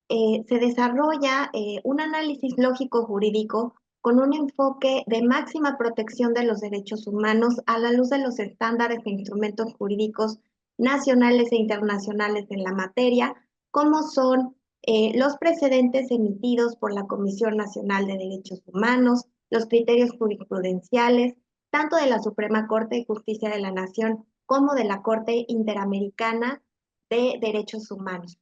se desarrolla un análisis lógico-jurídico con un enfoque de máxima protección de los derechos humanos a la luz de los estándares e instrumentos jurídicos nacionales e internacionales en la materia, como son los precedentes emitidos por la Comisión Nacional de Derechos Humanos, los criterios jurisprudenciales, tanto de la Suprema Corte de Justicia de la Nación como de la Corte Interamericana de Derechos Humanos.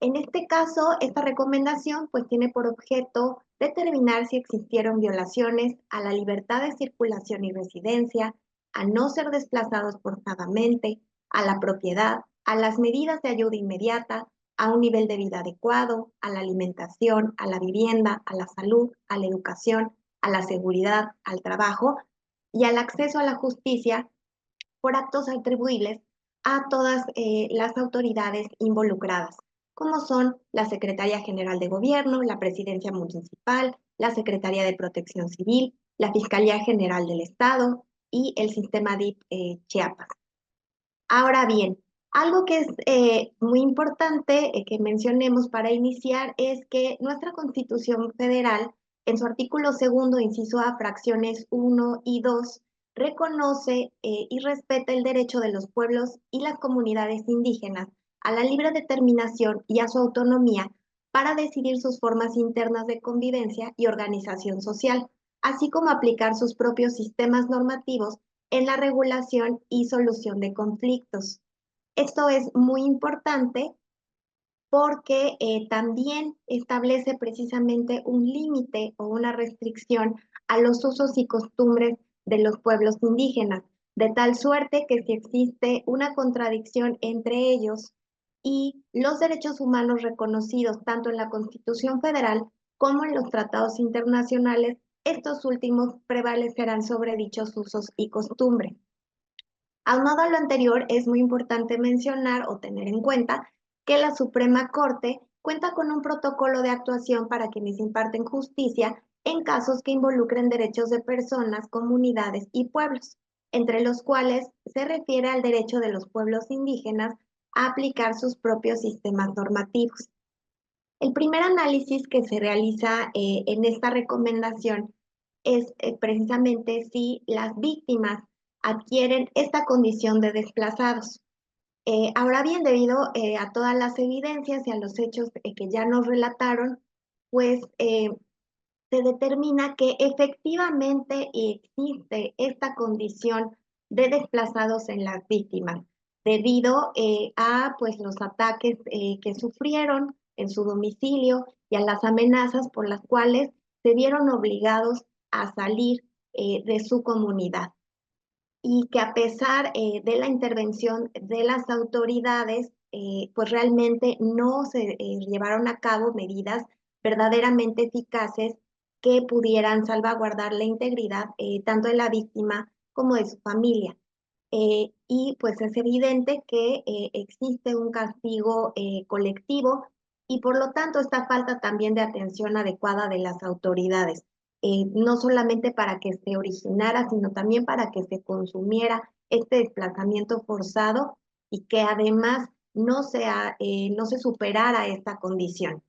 En este caso, esta recomendación pues tiene por objeto determinar si existieron violaciones a la libertad de circulación y residencia, a no ser desplazados forzadamente, a la propiedad, a las medidas de ayuda inmediata, a un nivel de vida adecuado, a la alimentación, a la vivienda, a la salud, a la educación, a la seguridad, al trabajo y al acceso a la justicia por actos atribuibles a todas las autoridades involucradas, como son la Secretaría General de Gobierno, la Presidencia Municipal, la Secretaría de Protección Civil, la Fiscalía General del Estado y el sistema DIP Chiapas. Ahora bien, algo que es muy importante que mencionemos para iniciar es que nuestra Constitución Federal, en su artículo 2, inciso A, fracciones 1 y 2, reconoce y respeta el derecho de los pueblos y las comunidades indígenas a la libre determinación y a su autonomía para decidir sus formas internas de convivencia y organización social, así como aplicar sus propios sistemas normativos en la regulación y solución de conflictos. Esto es muy importante porque también establece precisamente un límite o una restricción a los usos y costumbres de los pueblos indígenas, de tal suerte que si existe una contradicción entre ellos y los derechos humanos reconocidos tanto en la Constitución Federal como en los tratados internacionales, estos últimos prevalecerán sobre dichos usos y costumbres. Aunado a lo anterior, es muy importante mencionar o tener en cuenta que la Suprema Corte cuenta con un protocolo de actuación para quienes imparten justicia en casos que involucren derechos de personas, comunidades y pueblos, entre los cuales se refiere al derecho de los pueblos indígenas a aplicar sus propios sistemas normativos. El primer análisis que se realiza en esta recomendación es precisamente si las víctimas adquieren esta condición de desplazados. Ahora bien, debido a todas las evidencias y a los hechos que ya nos relataron, pues se determina que efectivamente existe esta condición de desplazados en las víctimas, debido a pues, los ataques que sufrieron en su domicilio y a las amenazas por las cuales se vieron obligados a salir de su comunidad. Y que a pesar de la intervención de las autoridades, pues realmente no se llevaron a cabo medidas verdaderamente eficaces que pudieran salvaguardar la integridad tanto de la víctima como de su familia. Y pues es evidente que existe un castigo colectivo y por lo tanto esta falta también de atención adecuada de las autoridades, no solamente para que se originara, sino también para que se consumiera este desplazamiento forzado y que además no se superara esta condición.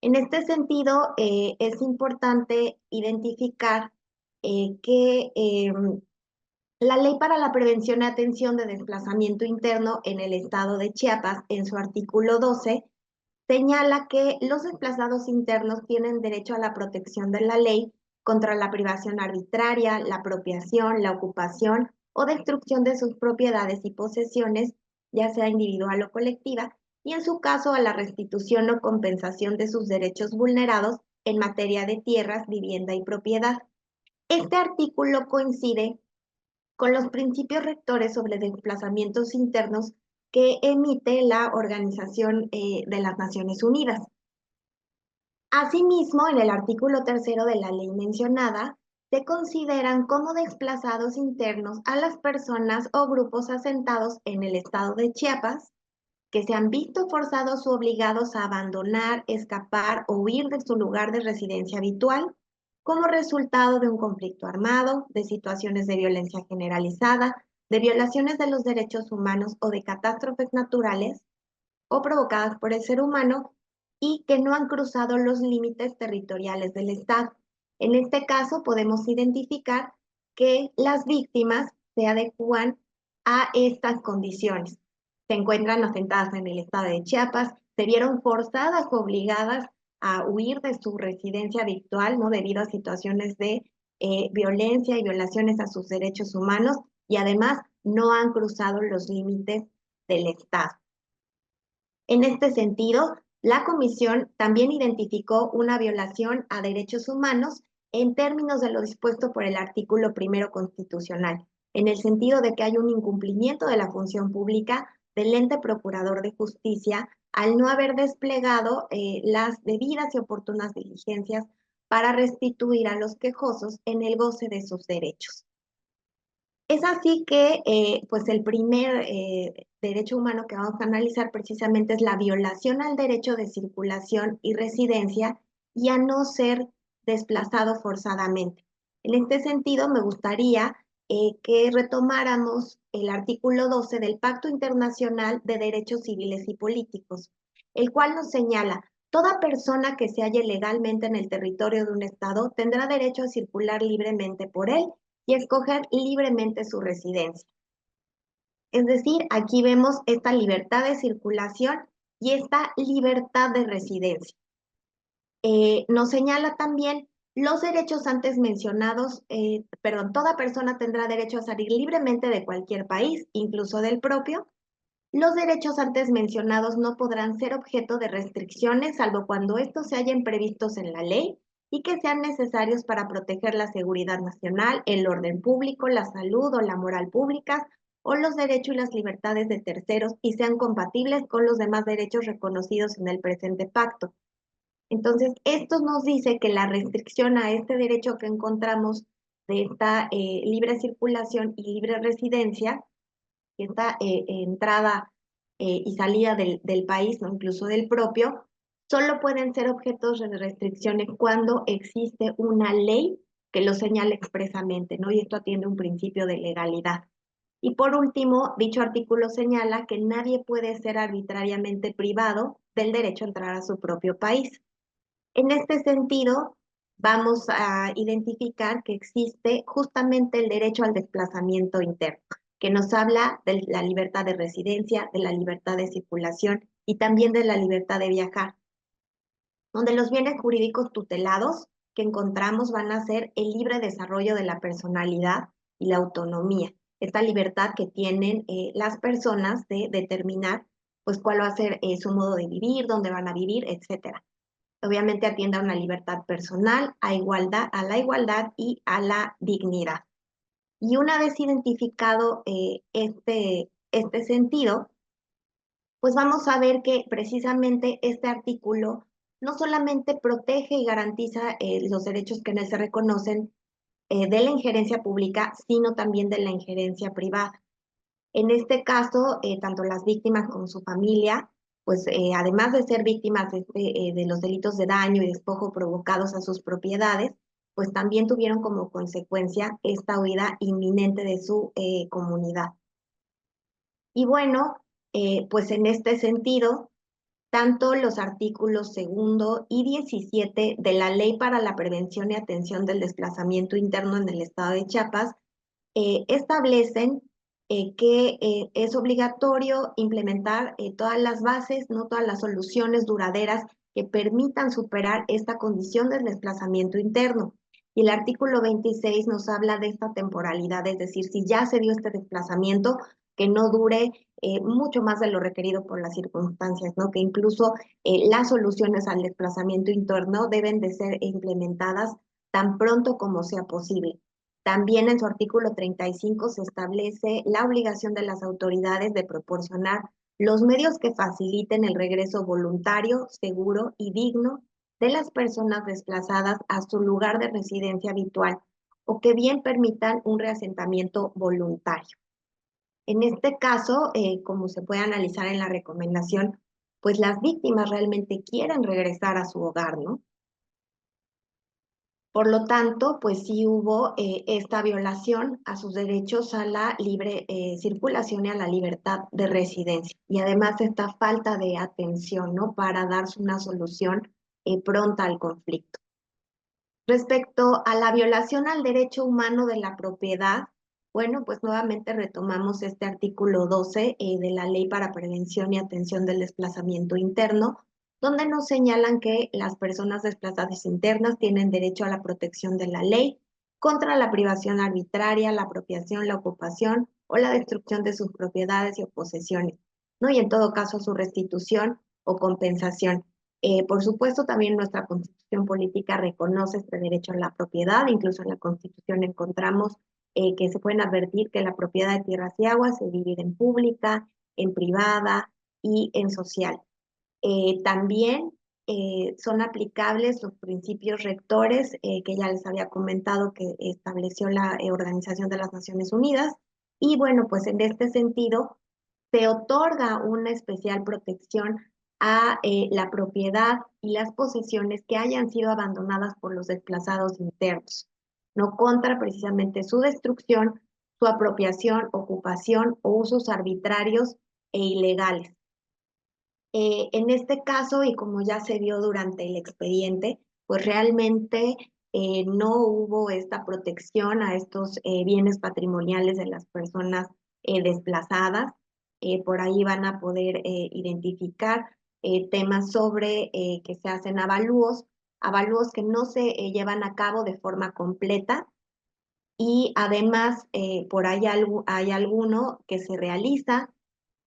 En este sentido, es importante identificar que la Ley para la Prevención y Atención de Desplazamiento Interno en el Estado de Chiapas, en su artículo 12, señala que los desplazados internos tienen derecho a la protección de la ley contra la privación arbitraria, la apropiación, la ocupación o destrucción de sus propiedades y posesiones, ya sea individual o colectiva, y en su caso a la restitución o compensación de sus derechos vulnerados en materia de tierras, vivienda y propiedad. Este artículo coincide con los principios rectores sobre desplazamientos internos que emite la Organización de las Naciones Unidas. Asimismo, en el artículo 3 de la ley mencionada, se consideran como desplazados internos a las personas o grupos asentados en el estado de Chiapas que se han visto forzados o obligados a abandonar, escapar o huir de su lugar de residencia habitual como resultado de un conflicto armado, de situaciones de violencia generalizada, de violaciones de los derechos humanos o de catástrofes naturales o provocadas por el ser humano y que no han cruzado los límites territoriales del Estado. En este caso, podemos identificar que las víctimas se adecúan a estas condiciones. Se encuentran asentadas en el estado de Chiapas, se vieron forzadas o obligadas a huir de su residencia habitual, ¿no? Debido a situaciones de violencia y violaciones a sus derechos humanos y además no han cruzado los límites del Estado. En este sentido, la Comisión también identificó una violación a derechos humanos en términos de lo dispuesto por el artículo 1 constitucional, en el sentido de que hay un incumplimiento de la función pública del ente procurador de justicia al no haber desplegado las debidas y oportunas diligencias para restituir a los quejosos en el goce de sus derechos. Es así que pues el primer derecho humano que vamos a analizar precisamente es la violación al derecho de circulación y residencia y a no ser desplazado forzadamente. En este sentido, me gustaría que retomáramos el artículo 12 del Pacto Internacional de Derechos Civiles y Políticos, el cual nos señala: toda persona que se halle legalmente en el territorio de un Estado tendrá derecho a circular libremente por él y escoger libremente su residencia. Es decir, aquí vemos esta libertad de circulación y esta libertad de residencia. Nos señala también los derechos antes mencionados, toda persona tendrá derecho a salir libremente de cualquier país, incluso del propio. Los derechos antes mencionados no podrán ser objeto de restricciones, salvo cuando estos se hallen previstos en la ley y que sean necesarios para proteger la seguridad nacional, el orden público, la salud o la moral públicas, o los derechos y las libertades de terceros y sean compatibles con los demás derechos reconocidos en el presente pacto. Entonces, esto nos dice que la restricción a este derecho que encontramos de esta libre circulación y libre residencia, esta entrada y salida del país, ¿no? Incluso del propio, solo pueden ser objetos de restricciones cuando existe una ley que lo señala expresamente, ¿no? Y esto atiende un principio de legalidad. Y por último, dicho artículo señala que nadie puede ser arbitrariamente privado del derecho a entrar a su propio país. En este sentido, vamos a identificar que existe justamente el derecho al desplazamiento interno, que nos habla de la libertad de residencia, de la libertad de circulación y también de la libertad de viajar, donde los bienes jurídicos tutelados que encontramos van a ser el libre desarrollo de la personalidad y la autonomía, esta libertad que tienen las personas de determinar pues cuál va a ser su modo de vivir, dónde van a vivir, etcétera. Obviamente atiende a una libertad personal, a la igualdad y a la dignidad. Y una vez identificado este sentido, pues vamos a ver que precisamente este artículo no solamente protege y garantiza los derechos que en él se reconocen de la injerencia pública, sino también de la injerencia privada. En este caso, tanto las víctimas como su familia, pues además de ser víctimas de los delitos de daño y despojo provocados a sus propiedades, pues también tuvieron como consecuencia esta huida inminente de su comunidad. Y bueno, pues en este sentido, tanto los artículos 2 y 17 de la Ley para la Prevención y Atención del Desplazamiento Interno en el Estado de Chiapas establecen que es obligatorio implementar todas las bases, no todas las soluciones duraderas que permitan superar esta condición del desplazamiento interno. Y el artículo 26 nos habla de esta temporalidad, es decir, si ya se dio este desplazamiento, que no dure mucho más de lo requerido por las circunstancias, ¿no? Que incluso las soluciones al desplazamiento interno deben de ser implementadas tan pronto como sea posible. También en su artículo 35 se establece la obligación de las autoridades de proporcionar los medios que faciliten el regreso voluntario, seguro y digno de las personas desplazadas a su lugar de residencia habitual o que bien permitan un reasentamiento voluntario. En este caso, como se puede analizar en la recomendación, pues las víctimas realmente quieren regresar a su hogar, ¿no? Por lo tanto, pues sí hubo esta violación a sus derechos a la libre circulación y a la libertad de residencia. Y además esta falta de atención, ¿no? Para darse una solución pronta al conflicto. Respecto a la violación al derecho humano de la propiedad, bueno, pues nuevamente retomamos este artículo 12 de la Ley para Prevención y Atención del Desplazamiento Interno, donde nos señalan que las personas desplazadas internas tienen derecho a la protección de la ley contra la privación arbitraria, la apropiación, la ocupación o la destrucción de sus propiedades y o posesiones, ¿no? Y en todo caso su restitución o compensación. Por supuesto, también nuestra Constitución política reconoce este derecho a la propiedad, incluso en la Constitución encontramos que se pueden advertir que la propiedad de tierras y aguas se divide en pública, en privada y en social. También son aplicables los principios rectores que ya les había comentado que estableció la Organización de las Naciones Unidas. Y bueno, pues en este sentido se otorga una especial protección a la propiedad y las posesiones que hayan sido abandonadas por los desplazados internos, no contra precisamente su destrucción, su apropiación, ocupación o usos arbitrarios e ilegales. En este caso, y como ya se vio durante el expediente, pues realmente no hubo esta protección a estos bienes patrimoniales de las personas desplazadas. Por ahí van a poder identificar temas sobre que se hacen avalúos que no se llevan a cabo de forma completa y además por ahí hay alguno que se realiza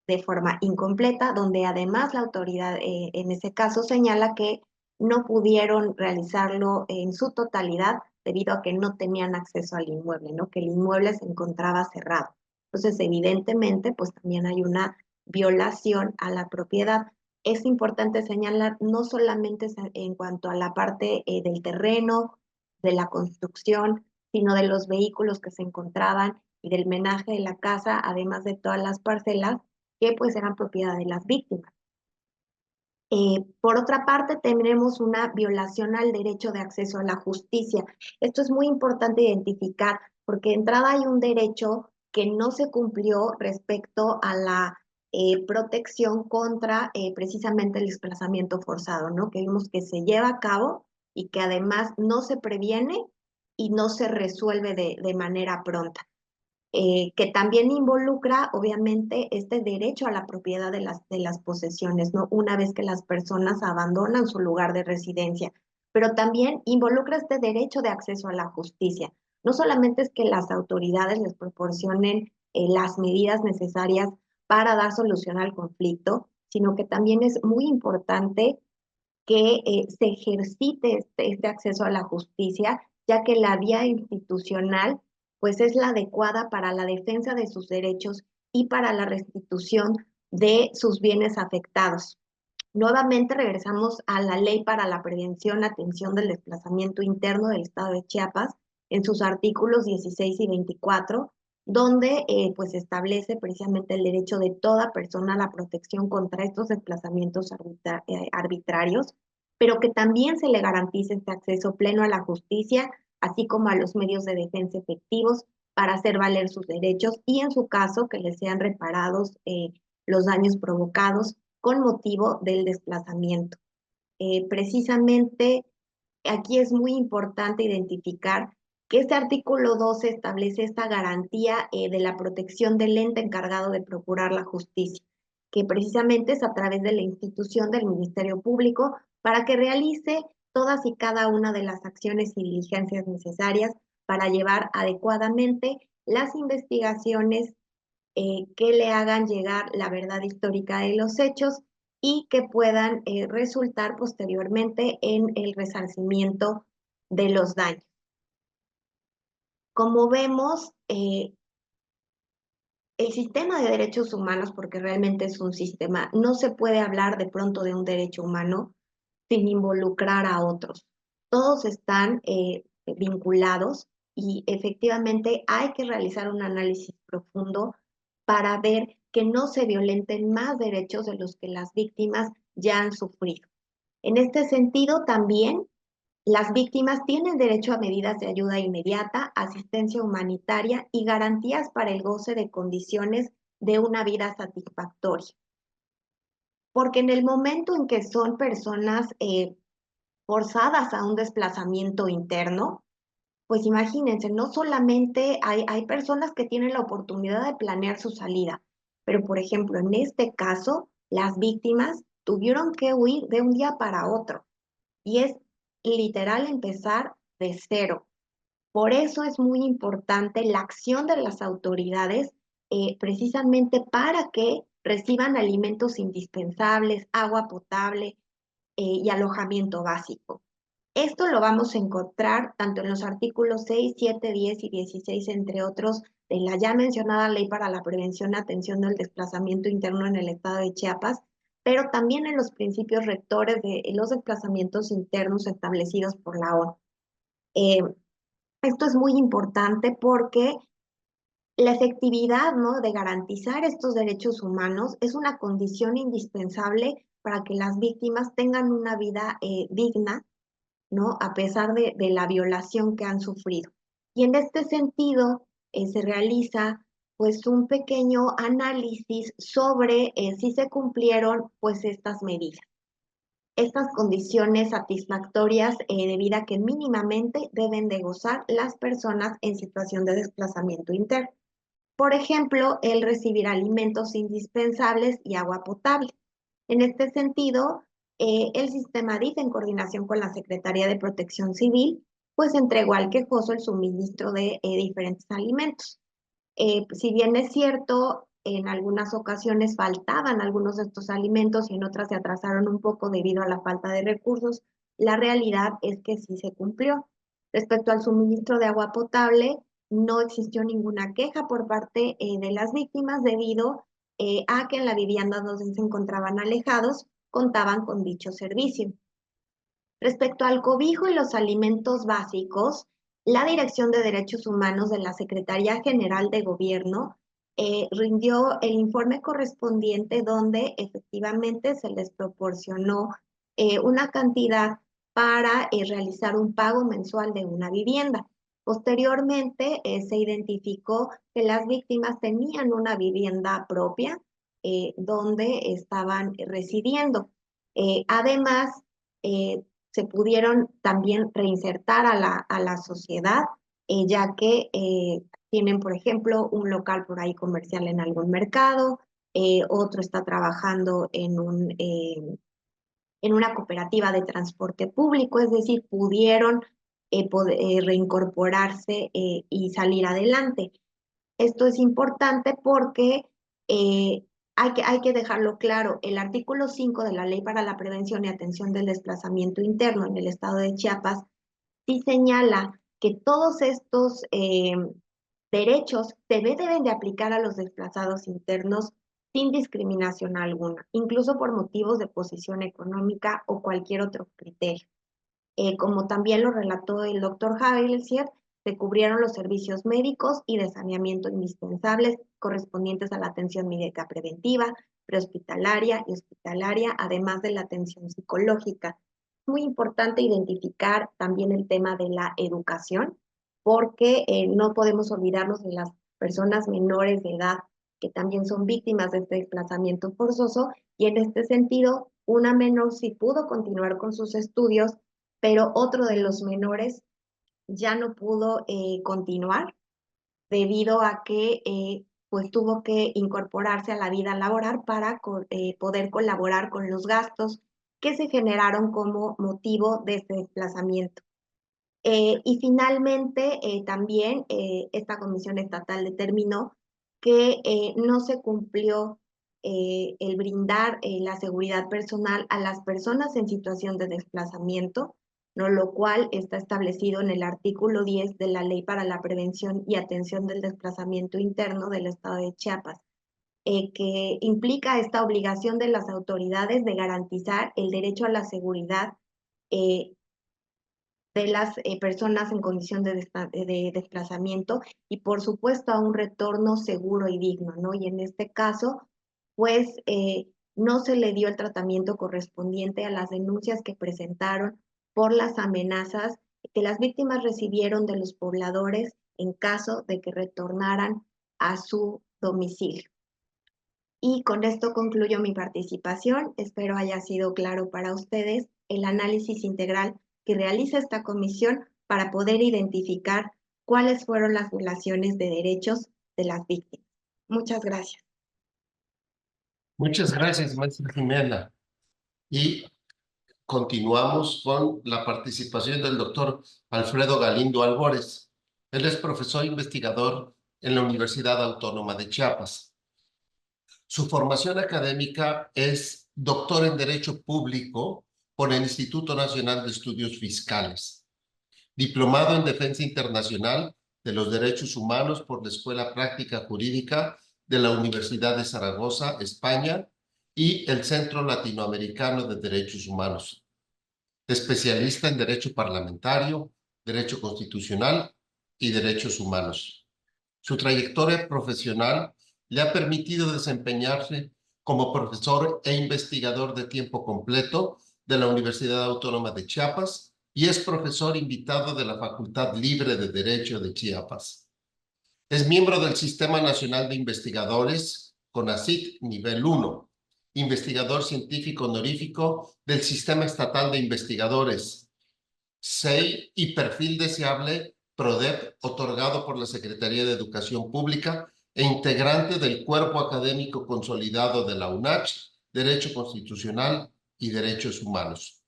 de forma incompleta, donde además la autoridad en ese caso señala que no pudieron realizarlo en su totalidad debido a que no tenían acceso al inmueble, ¿no? Que el inmueble se encontraba cerrado. Entonces, evidentemente, pues también hay una violación a la propiedad. Es importante señalar no solamente en cuanto a la parte del terreno, de la construcción, sino de los vehículos que se encontraban y del menaje de la casa, además de todas las parcelas que pues eran propiedad de las víctimas. Por otra parte, tenemos una violación al derecho de acceso a la justicia. Esto es muy importante identificar porque de entrada hay un derecho que no se cumplió respecto a la protección contra precisamente el desplazamiento forzado, ¿no? Que vimos que se lleva a cabo y que además no se previene y no se resuelve de manera pronta. Que también involucra, obviamente, este derecho a la propiedad de las posesiones, ¿no? Una vez que las personas abandonan su lugar de residencia, pero también involucra este derecho de acceso a la justicia. No solamente es que las autoridades les proporcionen las medidas necesarias para dar solución al conflicto, sino que también es muy importante que se ejercite este acceso a la justicia, ya que la vía institucional pues es la adecuada para la defensa de sus derechos y para la restitución de sus bienes afectados. Nuevamente regresamos a la Ley para la Prevención, Atención del Desplazamiento Interno del Estado de Chiapas, en sus artículos 16 y 24, donde pues establece precisamente el derecho de toda persona a la protección contra estos desplazamientos arbitrarios, pero que también se le garantice este acceso pleno a la justicia, así como a los medios de defensa efectivos para hacer valer sus derechos y en su caso que les sean reparados los daños provocados con motivo del desplazamiento. Precisamente aquí es muy importante identificar que este artículo 12 establece esta garantía de la protección del ente encargado de procurar la justicia, que precisamente es a través de la institución del Ministerio Público para que realice todas y cada una de las acciones y diligencias necesarias para llevar adecuadamente las investigaciones que le hagan llegar la verdad histórica de los hechos y que puedan resultar posteriormente en el resarcimiento de los daños. Como vemos, el sistema de derechos humanos, porque realmente es un sistema, no se puede hablar de pronto de un derecho humano sin involucrar a otros. Todos están vinculados y efectivamente hay que realizar un análisis profundo para ver que no se violenten más derechos de los que las víctimas ya han sufrido. En este sentido, también las víctimas tienen derecho a medidas de ayuda inmediata, asistencia humanitaria y garantías para el goce de condiciones de una vida satisfactoria. Porque en el momento en que son personas forzadas a un desplazamiento interno, pues imagínense, no solamente hay personas que tienen la oportunidad de planear su salida, pero por ejemplo, en este caso, las víctimas tuvieron que huir de un día para otro y es literal empezar de cero. Por eso es muy importante la acción de las autoridades precisamente para que reciban alimentos indispensables, agua potable y alojamiento básico. Esto lo vamos a encontrar tanto en los artículos 6, 7, 10 y 16, entre otros, de la ya mencionada Ley para la Prevención y Atención del Desplazamiento Interno en el Estado de Chiapas, pero también en los principios rectores de los desplazamientos internos establecidos por la ONU. Esto es muy importante porque la efectividad, ¿no?, de garantizar estos derechos humanos es una condición indispensable para que las víctimas tengan una vida digna, ¿no?, a pesar de la violación que han sufrido. Y en este sentido, se realiza pues un pequeño análisis sobre si se cumplieron pues estas medidas, estas condiciones satisfactorias de vida que mínimamente deben de gozar las personas en situación de desplazamiento interno. Por ejemplo, el recibir alimentos indispensables y agua potable. En este sentido, el sistema DIF, en coordinación con la Secretaría de Protección Civil, pues entregó al quejoso el suministro de diferentes alimentos. Si bien es cierto, en algunas ocasiones faltaban algunos de estos alimentos y en otras se atrasaron un poco debido a la falta de recursos, la realidad es que sí se cumplió. Respecto al suministro de agua potable, no existió ninguna queja por parte de las víctimas debido a que en la vivienda donde se encontraban alejados contaban con dicho servicio. Respecto al cobijo y los alimentos básicos, la Dirección de Derechos Humanos de la Secretaría General de Gobierno rindió el informe correspondiente donde efectivamente se les proporcionó una cantidad para realizar un pago mensual de una vivienda. Posteriormente se identificó que las víctimas tenían una vivienda propia donde estaban residiendo. Además, se pudieron también reinsertar a la sociedad, ya que tienen, por ejemplo, un local por ahí comercial en algún mercado, otro está trabajando en una cooperativa de transporte público, es decir, pudieron reincorporarse y salir adelante. Esto es importante porque hay que dejarlo claro. El artículo 5 de la Ley para la Prevención y Atención del Desplazamiento Interno en el Estado de Chiapas sí señala que todos estos derechos se deben de aplicar a los desplazados internos sin discriminación alguna, incluso por motivos de posición económica o cualquier otro criterio. Como también lo relató el doctor Javier, se cubrieron los servicios médicos y de saneamiento indispensables correspondientes a la atención médica preventiva, prehospitalaria y hospitalaria, además de la atención psicológica. Es muy importante identificar también el tema de la educación, porque no podemos olvidarnos de las personas menores de edad que también son víctimas de este desplazamiento forzoso, y en este sentido, una menor sí pudo continuar con sus estudios, pero otro de los menores ya no pudo continuar debido a que pues tuvo que incorporarse a la vida laboral para poder colaborar con los gastos que se generaron como motivo de este desplazamiento. Y finalmente también esta comisión estatal determinó que no se cumplió el brindar la seguridad personal a las personas en situación de desplazamiento, ¿no?, lo cual está establecido en el artículo 10 de la Ley para la Prevención y Atención del Desplazamiento Interno del Estado de Chiapas, que implica esta obligación de las autoridades de garantizar el derecho a la seguridad de las personas en condición de desplazamiento y por supuesto a un retorno seguro y digno, ¿no? Y en este caso, pues no se le dio el tratamiento correspondiente a las denuncias que presentaron por las amenazas que las víctimas recibieron de los pobladores en caso de que retornaran a su domicilio. Y con esto concluyo mi participación. Espero haya sido claro para ustedes el análisis integral que realiza esta comisión para poder identificar cuáles fueron las violaciones de derechos de las víctimas. Muchas gracias.
Muchas gracias, maestra Jimena. Y continuamos con la participación del doctor Alfredo Galindo Albores. Él es profesor investigador en la Universidad Autónoma de Chiapas. Su formación académica es doctor en Derecho Público por el Instituto Nacional de Estudios Fiscales, diplomado en Defensa Internacional de los Derechos Humanos por la Escuela Práctica Jurídica de la Universidad de Zaragoza, España, y el Centro Latinoamericano de Derechos Humanos. Especialista en Derecho Parlamentario, Derecho Constitucional y Derechos Humanos. Su trayectoria profesional le ha permitido desempeñarse como profesor e investigador de tiempo completo de la Universidad Autónoma de Chiapas y es profesor invitado de la Facultad Libre de Derecho de Chiapas. Es miembro del Sistema Nacional de Investigadores, CONACYT Nivel 1, investigador científico honorífico del Sistema Estatal de Investigadores, SEI y perfil deseable PRODEP, otorgado por la Secretaría de Educación Pública e integrante del Cuerpo Académico Consolidado de la UNACH, Derecho Constitucional y Derechos Humanos.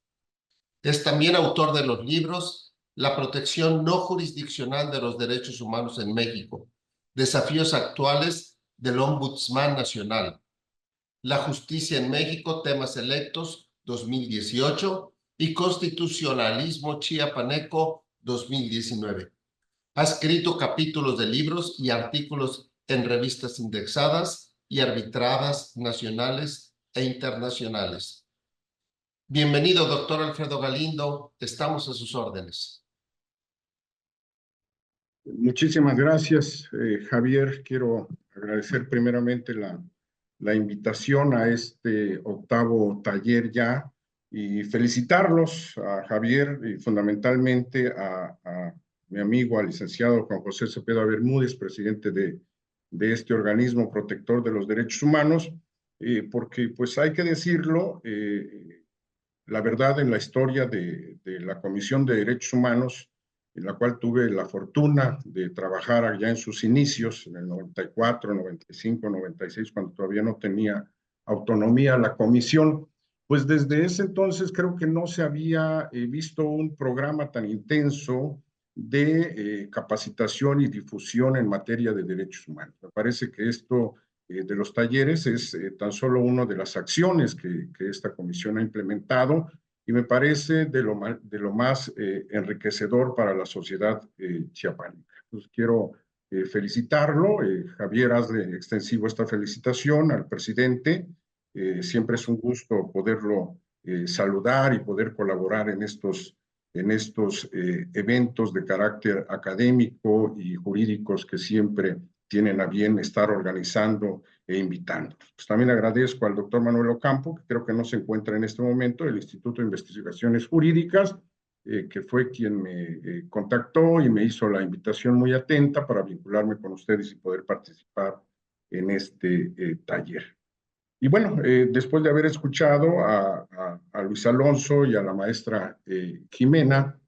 Es también autor de los libros La protección no jurisdiccional de los derechos humanos en México, Desafíos actuales del Ombudsman Nacional, La justicia en México, temas electos, 2018, y Constitucionalismo Chiapaneco, 2019. Ha escrito capítulos de libros y artículos en revistas indexadas y arbitradas nacionales e internacionales. Bienvenido, doctor Alfredo Galindo. Estamos a sus órdenes.
Muchísimas gracias, Javier. Quiero agradecer primeramente la invitación a este octavo taller ya y felicitarlos a Javier y fundamentalmente a mi amigo, al licenciado Juan José Cepeda Bermúdez, presidente de este organismo protector de los derechos humanos, porque pues hay que decirlo, la verdad en la historia de la Comisión de Derechos Humanos, en la cual tuve la fortuna de trabajar allá en sus inicios, en el 94, 95, 96, cuando todavía no tenía autonomía la comisión, pues desde ese entonces creo que no se había visto un programa tan intenso de capacitación y difusión en materia de derechos humanos. Me parece que esto de los talleres es tan solo una de las acciones que esta comisión ha implementado y me parece de lo más enriquecedor para la sociedad chiapaneca. Entonces quiero felicitarlo. Javier, hazle extensivo esta felicitación al presidente. Siempre es un gusto poderlo saludar y poder colaborar en estos eventos de carácter académico y jurídicos que siempre tienen a bien estar organizando e invitando. Pues también agradezco al doctor Manuel Ocampo, que creo que no se encuentra en este momento, del Instituto de Investigaciones Jurídicas, que fue quien me contactó y me hizo la invitación muy atenta para vincularme con ustedes y poder participar en este taller. Y bueno, después de haber escuchado a Luis Alonso y a la maestra Jimena,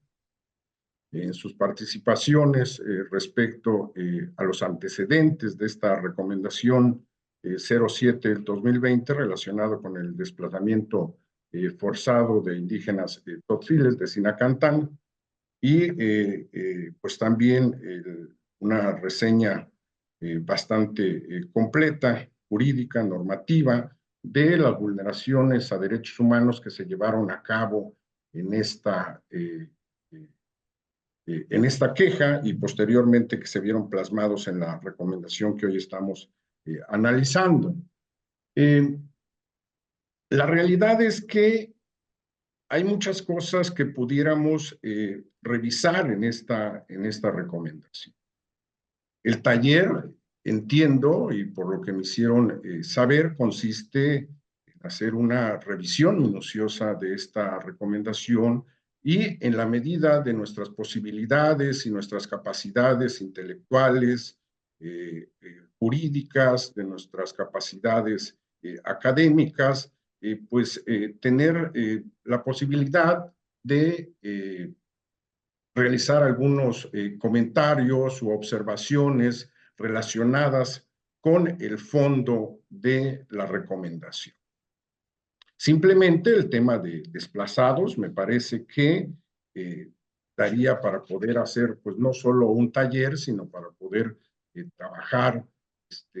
en sus participaciones respecto a los antecedentes de esta recomendación 07 del 2020 relacionado con el desplazamiento forzado de indígenas tzotziles de Sinacantán y pues también una reseña bastante completa, jurídica, normativa, de las vulneraciones a derechos humanos que se llevaron a cabo en esta queja y posteriormente que se vieron plasmados en la recomendación que hoy estamos analizando. La realidad es que hay muchas cosas que pudiéramos revisar en esta recomendación. El taller, entiendo, y por lo que me hicieron saber, consiste en hacer una revisión minuciosa de esta recomendación y en la medida de nuestras posibilidades y nuestras capacidades intelectuales, jurídicas, de nuestras capacidades académicas, pues tener la posibilidad de realizar algunos comentarios u observaciones relacionadas con el fondo de la recomendación. Simplemente el tema de desplazados me parece que daría para poder hacer pues no solo un taller, sino para poder trabajar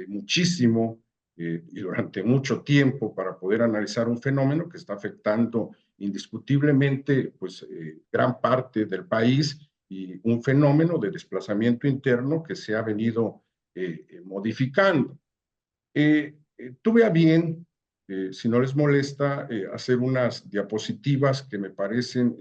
muchísimo y durante mucho tiempo para poder analizar un fenómeno que está afectando indiscutiblemente pues gran parte del país y un fenómeno de desplazamiento interno que se ha venido modificando. Tuve a bien, si no les molesta, hacer unas diapositivas que me parecen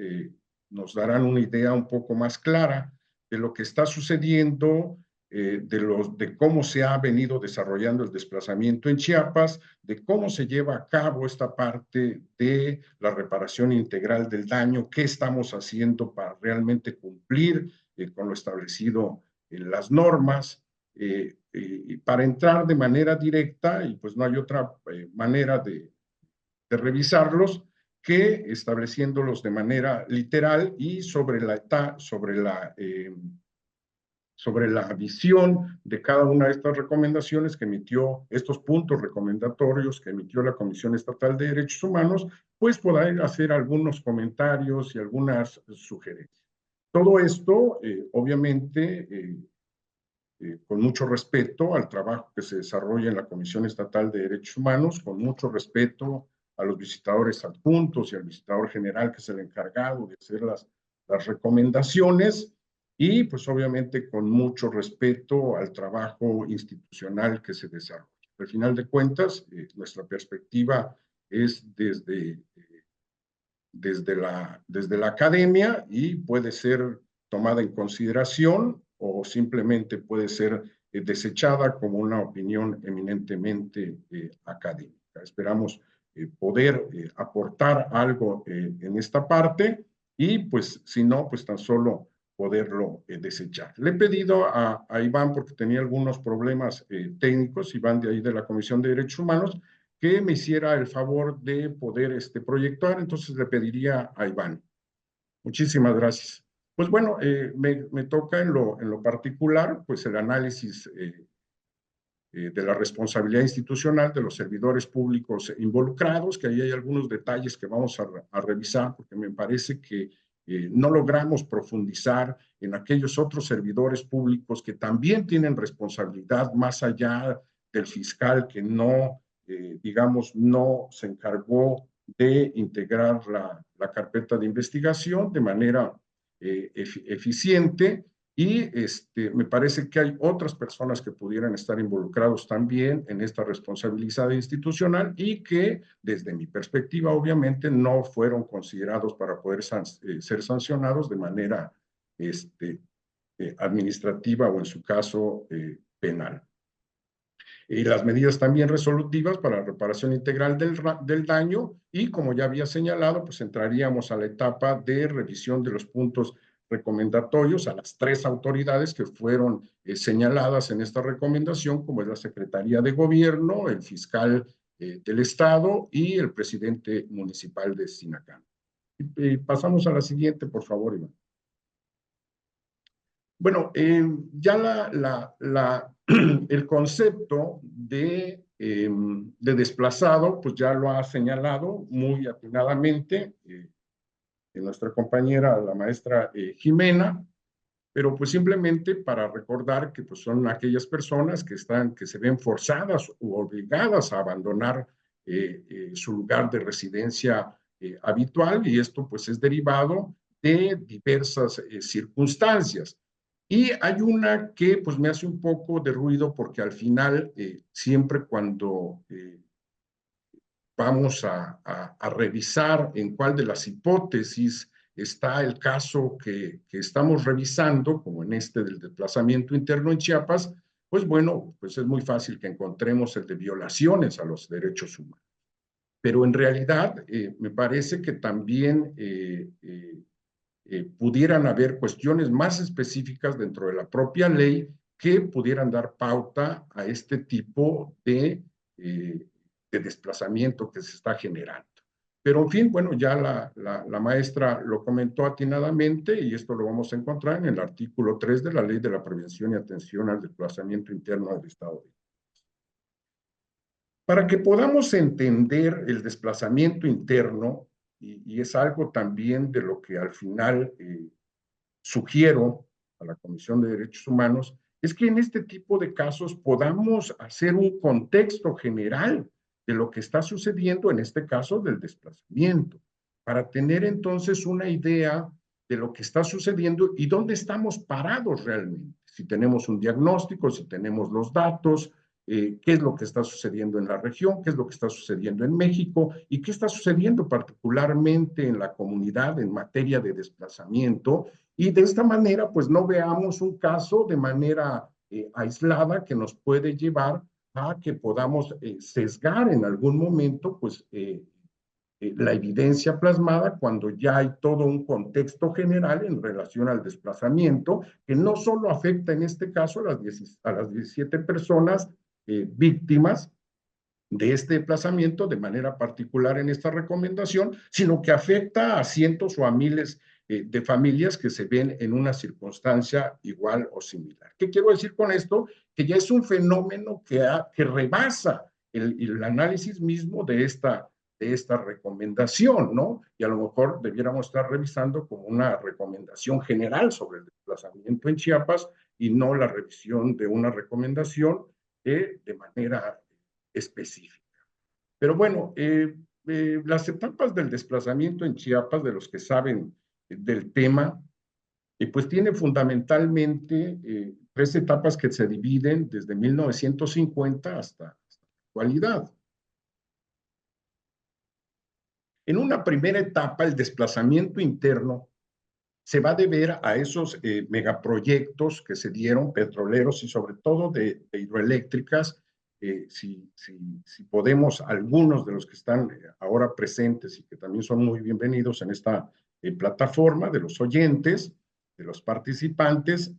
nos darán una idea un poco más clara de lo que está sucediendo, de cómo se ha venido desarrollando el desplazamiento en Chiapas, de cómo se lleva a cabo esta parte de la reparación integral del daño, qué estamos haciendo para realmente cumplir con lo establecido en las normas, para entrar de manera directa, y pues no hay otra manera de revisarlos que estableciéndolos de manera literal y sobre la visión de cada una de estas recomendaciones que emitió, estos puntos recomendatorios que emitió la Comisión Estatal de Derechos Humanos, pues poder hacer algunos comentarios y algunas sugerencias. Todo esto, obviamente, con mucho respeto al trabajo que se desarrolla en la Comisión Estatal de Derechos Humanos, con mucho respeto a los visitadores adjuntos y al visitador general, que es el encargado de hacer las recomendaciones, y pues obviamente con mucho respeto al trabajo institucional que se desarrolla. Al final de cuentas, nuestra perspectiva es desde la academia y puede ser tomada en consideración o simplemente puede ser desechada como una opinión eminentemente académica. Esperamos poder aportar algo en esta parte y pues si no, pues tan solo poderlo desechar. Le he pedido a Iván, porque tenía algunos problemas técnicos, Iván de ahí de la Comisión de Derechos Humanos, que me hiciera el favor de poder proyectar, entonces le pediría a Iván. Muchísimas gracias. Pues bueno, me toca en lo particular, pues el análisis de la responsabilidad institucional de los servidores públicos involucrados, que ahí hay algunos detalles que vamos a revisar, porque me parece que no logramos profundizar en aquellos otros servidores públicos que también tienen responsabilidad más allá del fiscal que no, digamos, no se encargó de integrar la carpeta de investigación de manera eficiente. Y me parece que hay otras personas que pudieran estar involucrados también en esta responsabilidad institucional y que, desde mi perspectiva, obviamente, no fueron considerados para poder ser sancionados de manera administrativa o, en su caso, penal. Y las medidas también resolutivas para la reparación integral del daño y, como ya había señalado, pues entraríamos a la etapa de revisión de los puntos recomendatorios a las 3 autoridades que fueron señaladas en esta recomendación, como es la Secretaría de Gobierno, el fiscal del Estado y el presidente municipal de Sinacán. Pasamos a la siguiente, por favor, Iván. Bueno, ya el concepto de desplazado, pues ya lo ha señalado muy atinadamente nuestra compañera, la maestra Jimena, pero pues simplemente para recordar que pues son aquellas personas que se ven forzadas u obligadas a abandonar su lugar de residencia habitual, y esto pues es derivado de diversas circunstancias. Y hay una que pues me hace un poco de ruido porque al final siempre cuando vamos a revisar en cuál de las hipótesis está el caso que estamos revisando, como en este del desplazamiento interno en Chiapas, pues bueno, pues es muy fácil que encontremos el de violaciones a los derechos humanos. Pero en realidad me parece que también pudieran haber cuestiones más específicas dentro de la propia ley que pudieran dar pauta a este tipo de desplazamiento que se está generando. Pero en fin, bueno, ya la maestra lo comentó atinadamente y esto lo vamos a encontrar en el artículo 3 de la Ley de la Prevención y Atención al Desplazamiento Interno del Estado de Para que podamos entender el desplazamiento interno, y es algo también de lo que al final sugiero a la Comisión de Derechos Humanos, es que en este tipo de casos podamos hacer un contexto general de lo que está sucediendo, en este caso del desplazamiento, para tener entonces una idea de lo que está sucediendo y dónde estamos parados realmente. Si tenemos un diagnóstico, si tenemos los datos, qué es lo que está sucediendo en la región, qué es lo que está sucediendo en México y qué está sucediendo particularmente en la comunidad en materia de desplazamiento. Y de esta manera, pues no veamos un caso de manera aislada que nos puede llevar a que podamos sesgar en algún momento, pues, la evidencia plasmada cuando ya hay todo un contexto general en relación al desplazamiento, que no solo afecta en este caso a las 17 personas víctimas de este desplazamiento de manera particular en esta recomendación, sino que afecta a cientos o a miles de familias que se ven en una circunstancia igual o similar. ¿Qué quiero decir con esto? Que ya es un fenómeno que rebasa el análisis mismo de esta recomendación, ¿no? Y a lo mejor debiéramos estar revisando como una recomendación general sobre el desplazamiento en Chiapas y no la revisión de una recomendación de manera específica. Pero bueno, las etapas del desplazamiento en Chiapas, de los que saben del tema, pues tiene fundamentalmente 3 etapas que se dividen desde 1950 hasta la actualidad. En una primera etapa, el desplazamiento interno se va a deber a esos megaproyectos que se dieron, petroleros y sobre todo de hidroeléctricas. Si podemos, algunos de los que están ahora presentes y que también son muy bienvenidos en esta plataforma, de los oyentes, de los participantes,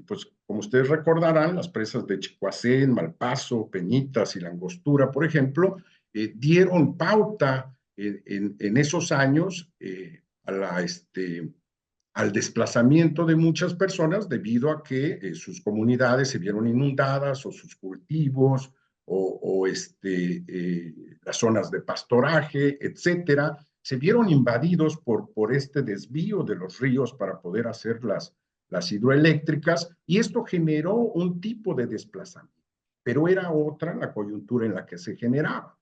pues como ustedes recordarán, las presas de Chicoacén, Malpaso, Peñitas y La Angostura, por ejemplo, dieron pauta en esos años al desplazamiento de muchas personas debido a que sus comunidades se vieron inundadas o sus cultivos o las zonas de pastoraje, etcétera, se vieron invadidos por este desvío de los ríos para poder hacer las hidroeléctricas y esto generó un tipo de desplazamiento, pero era otra la coyuntura en la que se generaba.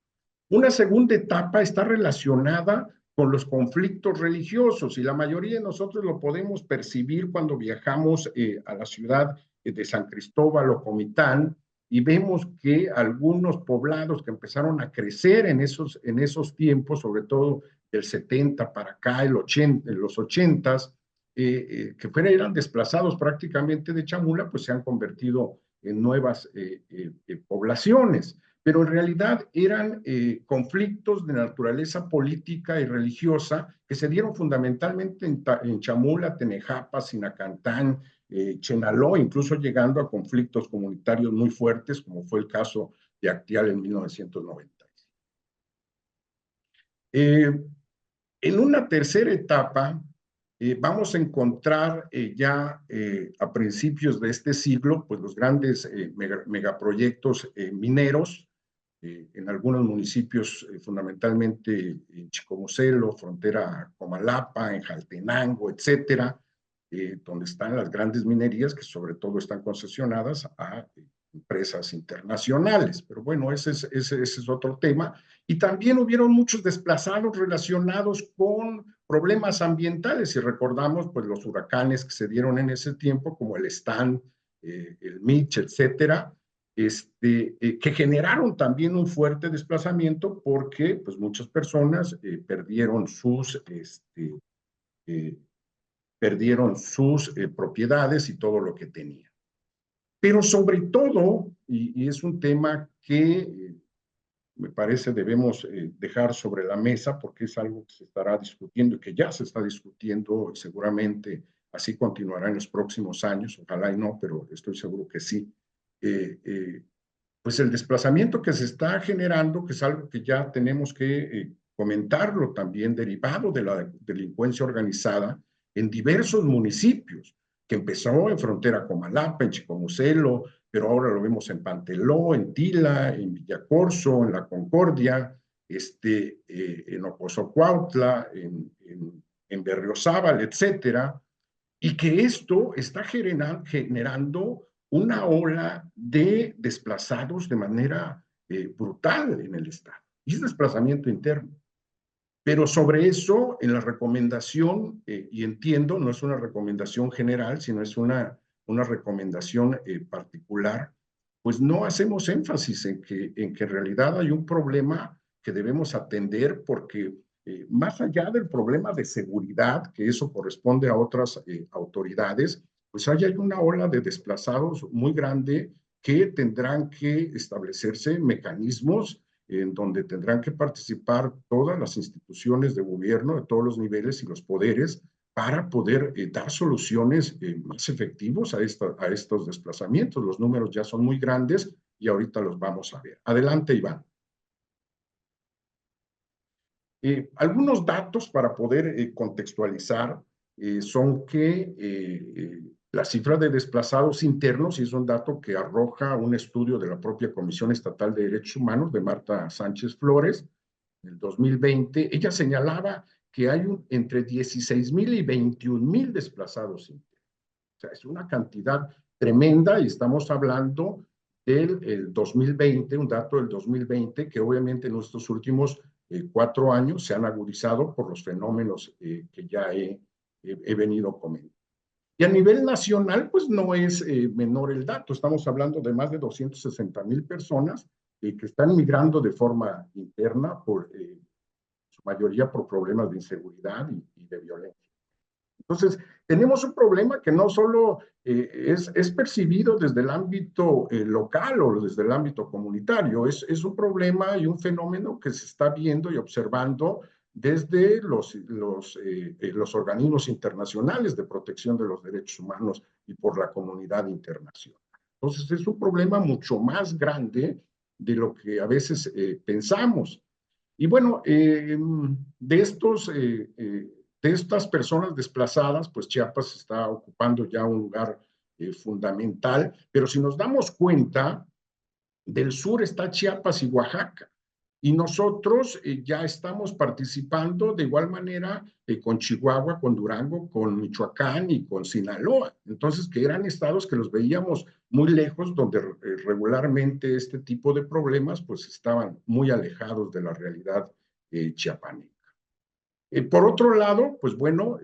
Una segunda etapa está relacionada con los conflictos religiosos y la mayoría de nosotros lo podemos percibir cuando viajamos a la ciudad de San Cristóbal o Comitán y vemos que algunos poblados que empezaron a crecer en esos tiempos, sobre todo del 70 para acá, en los 80s, que eran desplazados prácticamente de Chamula, pues se han convertido en nuevas poblaciones. Pero en realidad eran conflictos de naturaleza política y religiosa que se dieron fundamentalmente en Chamula, Tenejapa, Sinacantán, Chenaló, incluso llegando a conflictos comunitarios muy fuertes, como fue el caso de Actial en 1990. En una tercera etapa, vamos a encontrar ya a principios de este siglo, pues los grandes megaproyectos mineros, en algunos municipios, fundamentalmente en Chicomucelo, frontera Comalapa, en Jaltenango, etcétera, donde están las grandes minerías que sobre todo están concesionadas a empresas internacionales. Pero bueno, ese es otro tema. Y también hubieron muchos desplazados relacionados con problemas ambientales. Si recordamos, pues los huracanes que se dieron en ese tiempo, como el Stan, el Mitch, etcétera, que generaron también un fuerte desplazamiento porque pues, muchas personas perdieron sus propiedades y todo lo que tenían. Pero sobre todo, y es un tema que me parece debemos dejar sobre la mesa porque es algo que se estará discutiendo y que ya se está discutiendo, seguramente así continuará en los próximos años, ojalá y no, pero estoy seguro que sí. Pues el desplazamiento que se está generando, que es algo que ya tenemos que comentarlo también, derivado de la delincuencia organizada en diversos municipios, que empezó en frontera con Malapa, en Chicomucelo, pero ahora lo vemos en Panteló, en Tila, en Villacorso, en La Concordia, en Ocosocuautla, en Berriozábal, etcétera, y que esto está generando una ola de desplazados de manera brutal en el Estado. Y es desplazamiento interno. Pero sobre eso, en la recomendación, y entiendo, no es una recomendación general, sino es una recomendación particular, pues no hacemos énfasis en que en realidad hay un problema que debemos atender porque más allá del problema de seguridad, que eso corresponde a otras autoridades, pues hay una ola de desplazados muy grande que tendrán que establecerse mecanismos en donde tendrán que participar todas las instituciones de gobierno de todos los niveles y los poderes para poder dar soluciones más efectivas a estos desplazamientos. Los números ya son muy grandes y ahorita los vamos a ver. Adelante, Iván. Algunos datos para poder contextualizar son que la cifra de desplazados internos, y es un dato que arroja un estudio de la propia Comisión Estatal de Derechos Humanos de Marta Sánchez Flores, en el 2020, ella señalaba que hay entre 16,000 y 21,000 desplazados internos. O sea, es una cantidad tremenda y estamos hablando del 2020, un dato del 2020 que obviamente en estos últimos 4 años se han agudizado por los fenómenos que ya he venido comentando. Y a nivel nacional, pues no es menor el dato. Estamos hablando de más de 260,000 personas que están migrando de forma interna, por su mayoría por problemas de inseguridad y de violencia. Entonces, tenemos un problema que no solo es percibido desde el ámbito local o desde el ámbito comunitario, es un problema y un fenómeno que se está viendo y observando desde los organismos internacionales de protección de los derechos humanos y por la comunidad internacional. Entonces, es un problema mucho más grande de lo que a veces pensamos. Y bueno, de estas personas desplazadas, pues Chiapas está ocupando ya un lugar fundamental, pero si nos damos cuenta, del sur está Chiapas y Oaxaca, y nosotros ya estamos participando de igual manera con Chihuahua, con Durango, con Michoacán y con Sinaloa. Entonces, que eran estados que los veíamos muy lejos, donde regularmente este tipo de problemas pues estaban muy alejados de la realidad chiapaneca. Por otro lado, pues bueno,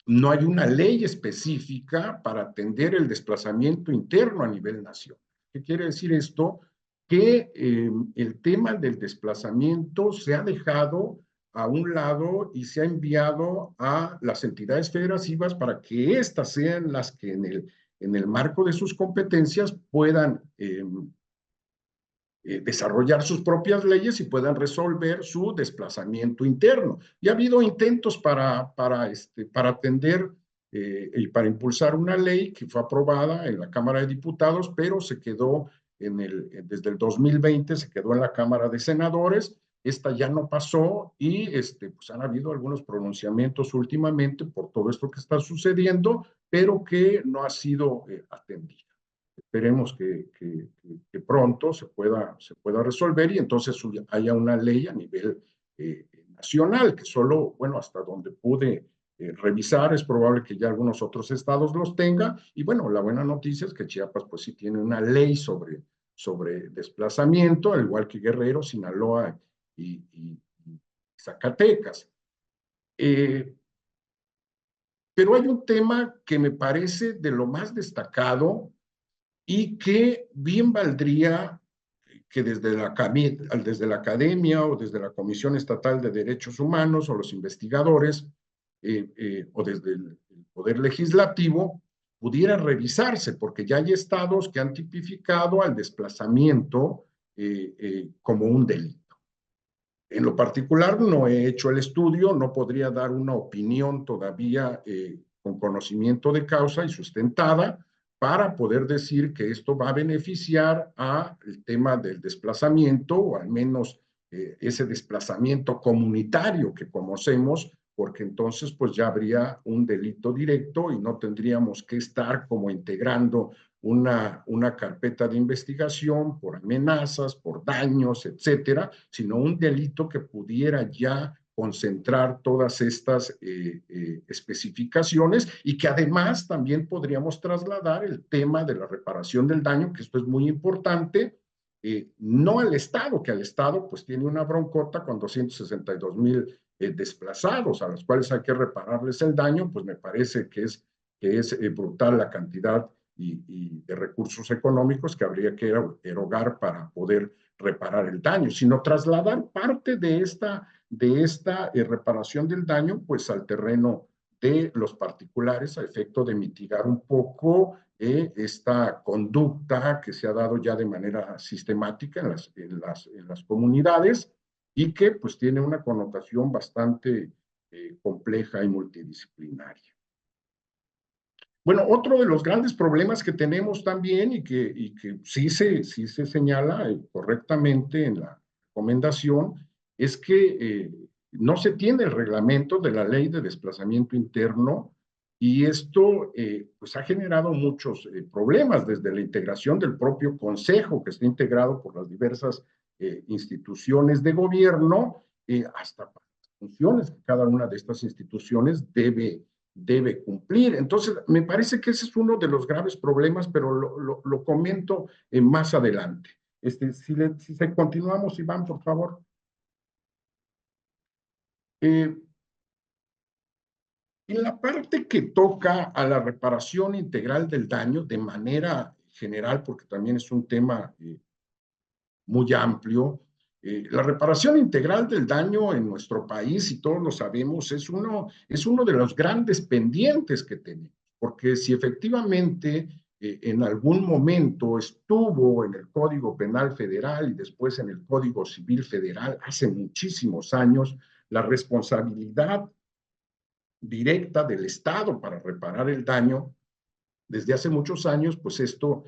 no hay una ley específica para atender el desplazamiento interno a nivel nacional. ¿Qué quiere decir esto? Que el tema del desplazamiento se ha dejado a un lado y se ha enviado a las entidades federativas para que éstas sean las que en el marco de sus competencias puedan desarrollar sus propias leyes y puedan resolver su desplazamiento interno. Y ha habido intentos para atender y para impulsar una ley que fue aprobada en la Cámara de Diputados, pero se quedó desde el 2020, se quedó en la Cámara de Senadores. Esta ya no pasó y pues han habido algunos pronunciamientos últimamente por todo esto que está sucediendo, pero que no ha sido atendido. Esperemos que pronto se pueda resolver y entonces haya una ley a nivel nacional, que solo, bueno, hasta donde pude revisar, es probable que ya algunos otros estados los tengan. Y bueno, la buena noticia es que Chiapas pues sí tiene una ley sobre desplazamiento, al igual que Guerrero, Sinaloa y Zacatecas. Pero hay un tema que me parece de lo más destacado y que bien valdría que desde la academia o desde la Comisión Estatal de Derechos Humanos o los investigadores o desde el Poder Legislativo pudiera revisarse, porque ya hay estados que han tipificado al desplazamiento como un delito. En lo particular no he hecho el estudio, no podría dar una opinión todavía con conocimiento de causa y sustentada para poder decir que esto va a beneficiar al tema del desplazamiento, o al menos ese desplazamiento comunitario que conocemos, porque entonces pues ya habría un delito directo y no tendríamos que estar como integrando una carpeta de investigación por amenazas, por daños, etcétera, sino un delito que pudiera ya concentrar todas estas especificaciones, y que además también podríamos trasladar el tema de la reparación del daño, que esto es muy importante, no al Estado, que al Estado pues tiene una broncota con 262,000 desplazados, a los cuales hay que repararles el daño. Pues me parece que es brutal la cantidad y de recursos económicos que habría que erogar para poder reparar el daño, sino trasladar parte de esta reparación del daño pues al terreno de los particulares, a efecto de mitigar un poco esta conducta que se ha dado ya de manera sistemática en las comunidades, y que pues tiene una connotación bastante compleja y multidisciplinaria. Bueno, otro de los grandes problemas que tenemos también, y que sí se señala correctamente en la recomendación, es que no se tiene el reglamento de la Ley de Desplazamiento Interno, y esto pues ha generado muchos problemas, desde la integración del propio Consejo, que está integrado por las diversas instituciones de gobierno, hasta para las funciones que cada una de estas instituciones debe cumplir. Entonces, me parece que ese es uno de los graves problemas, pero lo comento más adelante. Si continuamos, Iván, por favor. En la parte que toca a la reparación integral del daño, de manera general, porque también es un tema muy amplio, la reparación integral del daño en nuestro país, y todos lo sabemos, es uno de los grandes pendientes que tenemos, porque si efectivamente en algún momento estuvo en el Código Penal Federal y después en el Código Civil Federal, hace muchísimos años, la responsabilidad directa del Estado para reparar el daño, desde hace muchos años, pues esto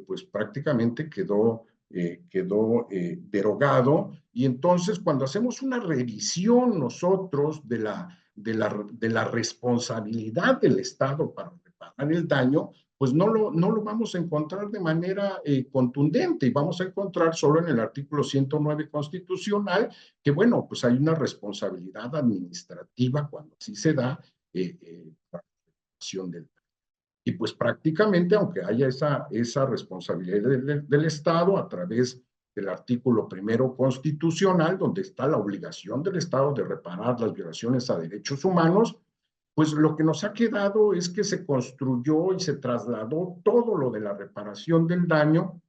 pues prácticamente quedó derogado. Y entonces, cuando hacemos una revisión nosotros de la responsabilidad del Estado para reparar el daño, pues no lo vamos a encontrar de manera contundente, y vamos a encontrar solo en el artículo 109 constitucional que, bueno, pues hay una responsabilidad administrativa cuando así se da la reparación del daño. Y pues prácticamente, aunque haya esa responsabilidad del Estado a través del artículo 1 constitucional, donde está la obligación del Estado de reparar las violaciones a derechos humanos, pues lo que nos ha quedado es que se construyó y se trasladó todo lo de la reparación del daño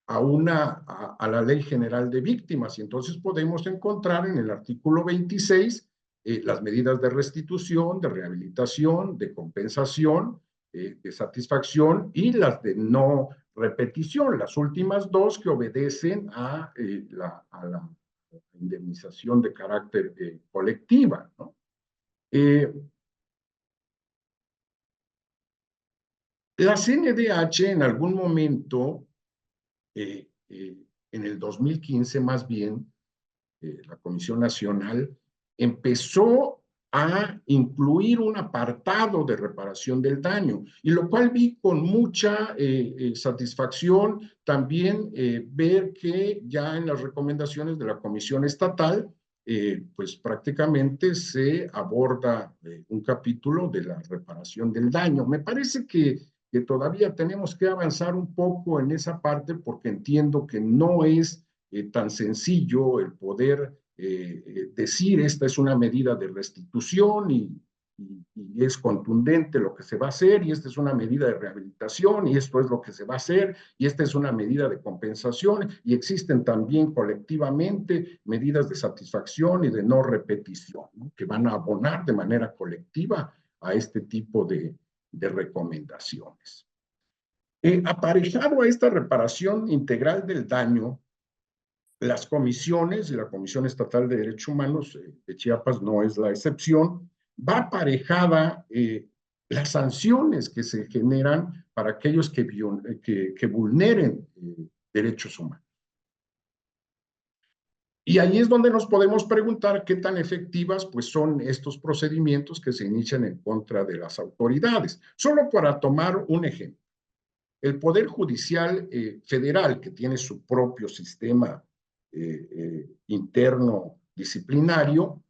a la Ley General de Víctimas, y entonces podemos encontrar en el artículo 26 las medidas de restitución, de rehabilitación, de compensación, de satisfacción, y las de no repetición, las últimas dos que obedecen a la indemnización de carácter colectiva, ¿no? La CNDH en algún momento, en el 2015 más bien, la Comisión Nacional empezó a incluir un apartado de reparación del daño, y lo cual vi con mucha satisfacción también ver que ya en las recomendaciones de la Comisión Estatal pues prácticamente se aborda un capítulo de la reparación del daño. Me parece que todavía tenemos que avanzar un poco en esa parte, porque entiendo que no es tan sencillo el poder decir esta es una medida de restitución y y es contundente lo que se va a hacer, y esta es una medida de rehabilitación, y esto es lo que se va a hacer, y esta es una medida de compensación, y existen también colectivamente medidas de satisfacción y de no repetición, ¿no?, que van a abonar de manera colectiva a este tipo de recomendaciones. Aparejado a esta reparación integral del daño, las comisiones, y la Comisión Estatal de Derechos Humanos de Chiapas no es la excepción, va aparejada las sanciones que se generan para aquellos que vulneren derechos humanos. Y ahí es donde nos podemos preguntar qué tan efectivas pues, son estos procedimientos que se inician en contra de las autoridades. Solo para tomar un ejemplo, el Poder Judicial Federal, que tiene su propio sistema interno disciplinario,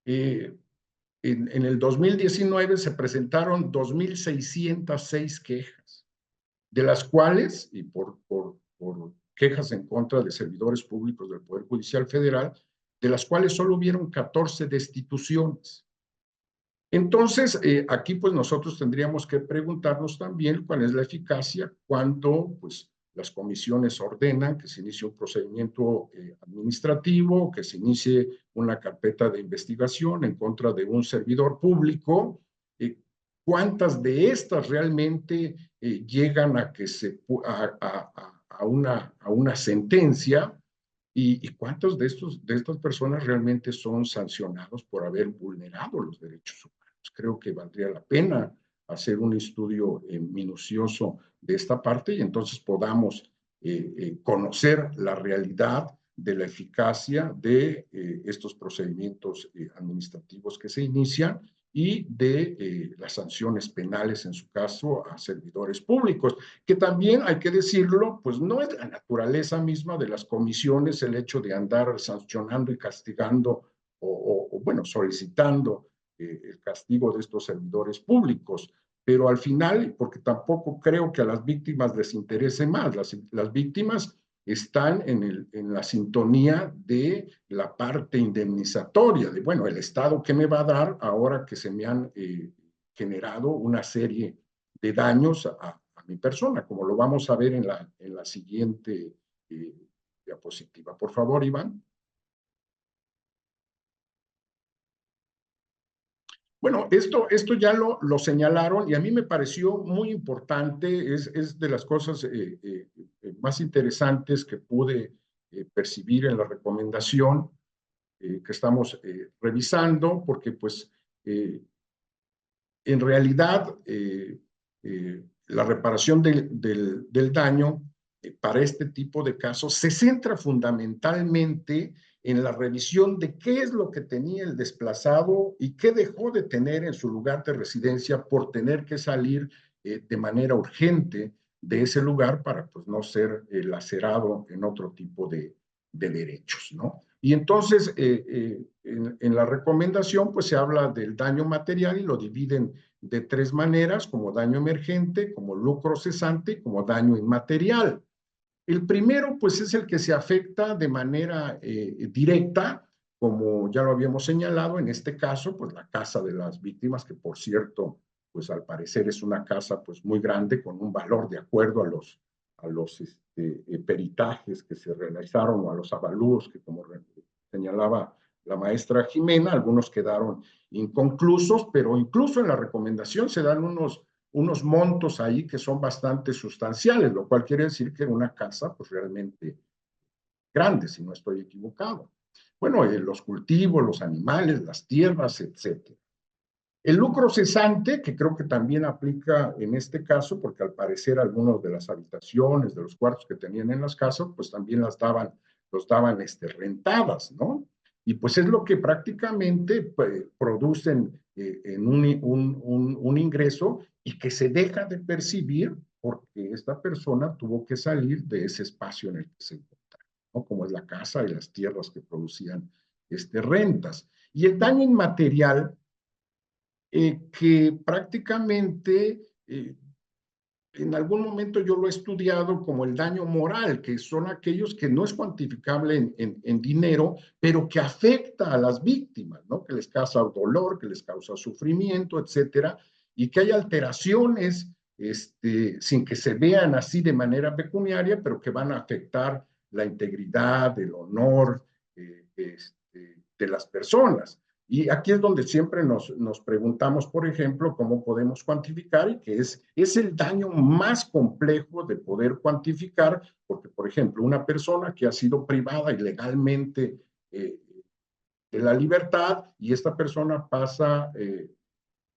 en el 2019 se presentaron 2.606 quejas, de las cuales, y por quejas en contra de servidores públicos del Poder Judicial Federal, de las cuales solo hubieron 14 destituciones. Entonces, aquí pues nosotros tendríamos que preguntarnos también cuál es la eficacia cuando pues las comisiones ordenan que se inicie un procedimiento administrativo, que se inicie una carpeta de investigación en contra de un servidor público. ¿Cuántas de estas realmente llegan a que a una sentencia? ¿Y cuántos de estas personas realmente son sancionados por haber vulnerado los derechos humanos? Creo que valdría la pena hacer un estudio minucioso de esta parte y entonces podamos conocer la realidad de la eficacia de estos procedimientos administrativos que se inician y de las sanciones penales, en su caso, a servidores públicos, que también, hay que decirlo, pues no es la naturaleza misma de las comisiones el hecho de andar sancionando y castigando o bueno, solicitando el castigo de estos servidores públicos, pero al final, porque tampoco creo que a las víctimas les interese más, las víctimas están en la sintonía de la parte indemnizatoria, de bueno, el Estado, ¿qué me va a dar ahora que se me han generado una serie de daños a mi persona? Como lo vamos a ver en la siguiente diapositiva. Por favor, Iván. Bueno, esto ya lo señalaron y a mí me pareció muy importante, es de las cosas más interesantes que pude percibir en la recomendación que estamos revisando, porque pues en realidad la reparación del daño para este tipo de casos se centra fundamentalmente en la revisión de qué es lo que tenía el desplazado y qué dejó de tener en su lugar de residencia por tener que salir de manera urgente de ese lugar para pues, no ser lacerado en otro tipo de derechos, ¿no? Y entonces, en la recomendación, pues se habla del daño material y lo dividen de tres maneras, como daño emergente, como lucro cesante y como daño inmaterial. El primero, pues, es el que se afecta de manera directa, como ya lo habíamos señalado, en este caso, pues, la casa de las víctimas, que por cierto, pues, al parecer es una casa, pues, muy grande, con un valor de acuerdo a los peritajes que se realizaron o a los avalúos que, como señalaba la maestra Jimena, algunos quedaron inconclusos, pero incluso en la recomendación se dan unos montos ahí que son bastante sustanciales, lo cual quiere decir que era una casa pues realmente grande, si no estoy equivocado. Bueno, los cultivos, los animales, las tierras, etcétera. El lucro cesante, que creo que también aplica en este caso, porque al parecer algunas de las habitaciones, de los cuartos que tenían en las casas, pues también los daban rentadas, ¿no? Y pues es lo que prácticamente pues, producen en un ingreso y que se deja de percibir porque esta persona tuvo que salir de ese espacio en el que se encontraba, ¿no? Como es la casa y las tierras que producían rentas. Y el daño inmaterial, que prácticamente en algún momento yo lo he estudiado como el daño moral, que son aquellos que no es cuantificable en dinero, pero que afecta a las víctimas, ¿no? Que les causa dolor, que les causa sufrimiento, etcétera, y que hay alteraciones sin que se vean así de manera pecuniaria, pero que van a afectar la integridad, el honor de las personas. Y aquí es donde siempre nos preguntamos, por ejemplo, cómo podemos cuantificar, y que es el daño más complejo de poder cuantificar, porque, por ejemplo, una persona que ha sido privada ilegalmente de la libertad, y esta persona pasa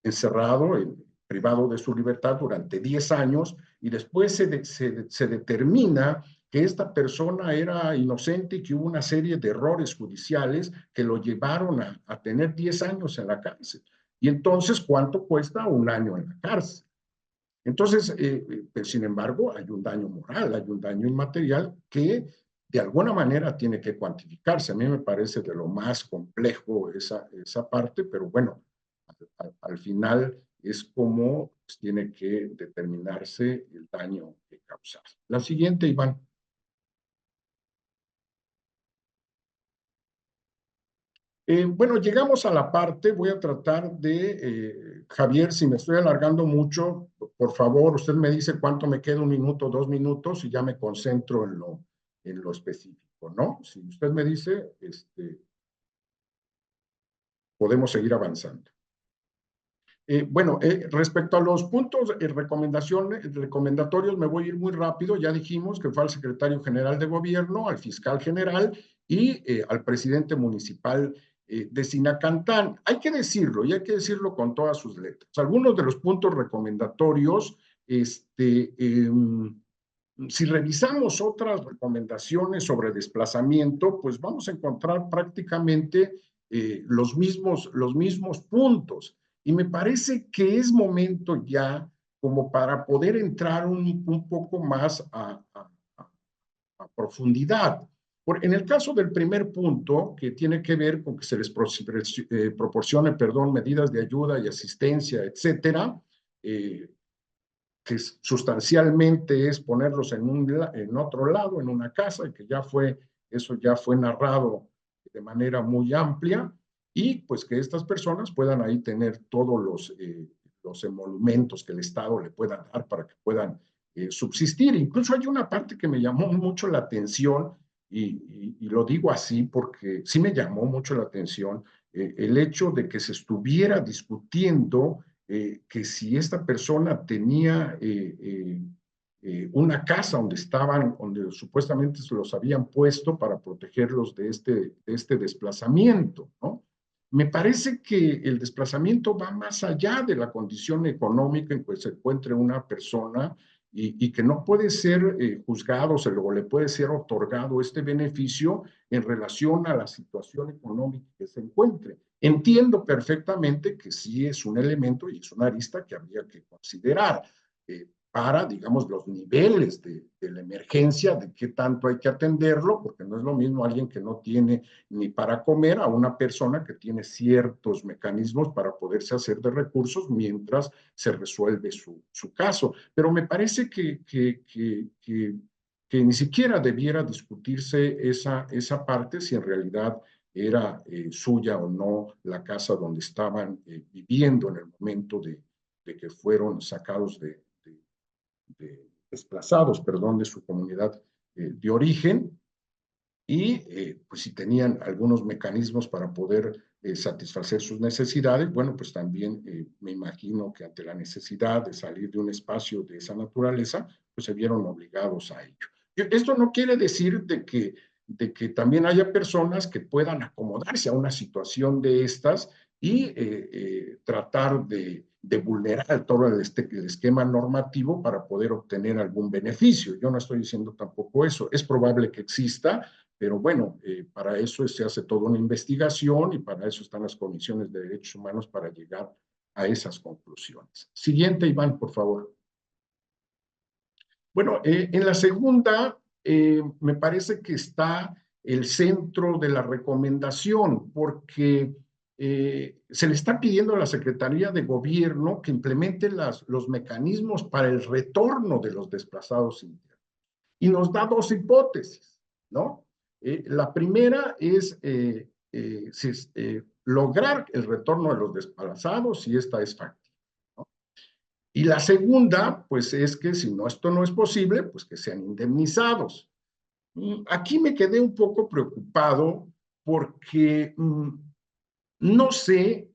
encerrado, privado de su libertad durante 10 años, y después se determina que esta persona era inocente y que hubo una serie de errores judiciales que lo llevaron a tener 10 años en la cárcel. Y entonces, ¿cuánto cuesta un año en la cárcel? Entonces, pues, sin embargo, hay un daño moral, hay un daño inmaterial que de alguna manera tiene que cuantificarse. A mí me parece de lo más complejo esa parte, pero bueno, al final es como pues, tiene que determinarse el daño que causar. La siguiente, Iván. Bueno, llegamos a la parte, voy a tratar de, Javier, si me estoy alargando mucho, por favor, usted me dice cuánto me queda, 1 minuto, 2 minutos, y ya me concentro en lo específico, ¿no? Si usted me dice, podemos seguir avanzando. Bueno, respecto a los puntos recomendatorios, me voy a ir muy rápido. Ya dijimos que fue al secretario general de gobierno, al fiscal general y al presidente municipal de Sinacantán. Hay que decirlo, y hay que decirlo con todas sus letras. Algunos de los puntos recomendatorios, si revisamos otras recomendaciones sobre desplazamiento, pues vamos a encontrar prácticamente los mismos puntos. Y me parece que es momento ya como para poder entrar un poco más a profundidad. En el caso del primer punto, que tiene que ver con que se les proporcione, medidas de ayuda y asistencia, etcétera, que sustancialmente es ponerlos en otro lado, en una casa, y que eso ya fue narrado de manera muy amplia, y pues que estas personas puedan ahí tener todos los emolumentos que el Estado le pueda dar para que puedan subsistir. Incluso hay una parte que me llamó mucho la atención, y lo digo así porque sí me llamó mucho la atención, el hecho de que se estuviera discutiendo que si esta persona tenía una casa donde supuestamente se los habían puesto para protegerlos de este desplazamiento, ¿no? Me parece que el desplazamiento va más allá de la condición económica en que se encuentre una persona, y que no puede ser juzgado, o le puede ser otorgado este beneficio en relación a la situación económica que se encuentre. Entiendo perfectamente que sí es un elemento y es una arista que habría que considerar para, digamos, los niveles de la emergencia, de qué tanto hay que atenderlo, porque no es lo mismo alguien que no tiene ni para comer a una persona que tiene ciertos mecanismos para poderse hacer de recursos mientras se resuelve su caso. Pero me parece que ni siquiera debiera discutirse esa parte, si en realidad era suya o no la casa donde estaban viviendo en el momento de que fueron sacados desplazados, de su comunidad de origen, y pues si tenían algunos mecanismos para poder satisfacer sus necesidades, bueno, pues también me imagino que ante la necesidad de salir de un espacio de esa naturaleza, pues se vieron obligados a ello. Esto no quiere decir de que también haya personas que puedan acomodarse a una situación de estas y tratar de vulnerar todo el esquema normativo para poder obtener algún beneficio. Yo no estoy diciendo tampoco eso. Es probable que exista, pero bueno, para eso se hace toda una investigación, y para eso están las comisiones de derechos humanos, para llegar a esas conclusiones. Siguiente, Iván, por favor. Bueno, en la segunda, me parece que está el centro de la recomendación, porque se le está pidiendo a la Secretaría de Gobierno que implemente los mecanismos para el retorno de los desplazados internos. Y nos da dos hipótesis, ¿no? La primera es lograr el retorno de los desplazados, si esta es factible, ¿no? Y la segunda, pues es que si esto no es posible, pues que sean indemnizados. Aquí me quedé un poco preocupado porque no sé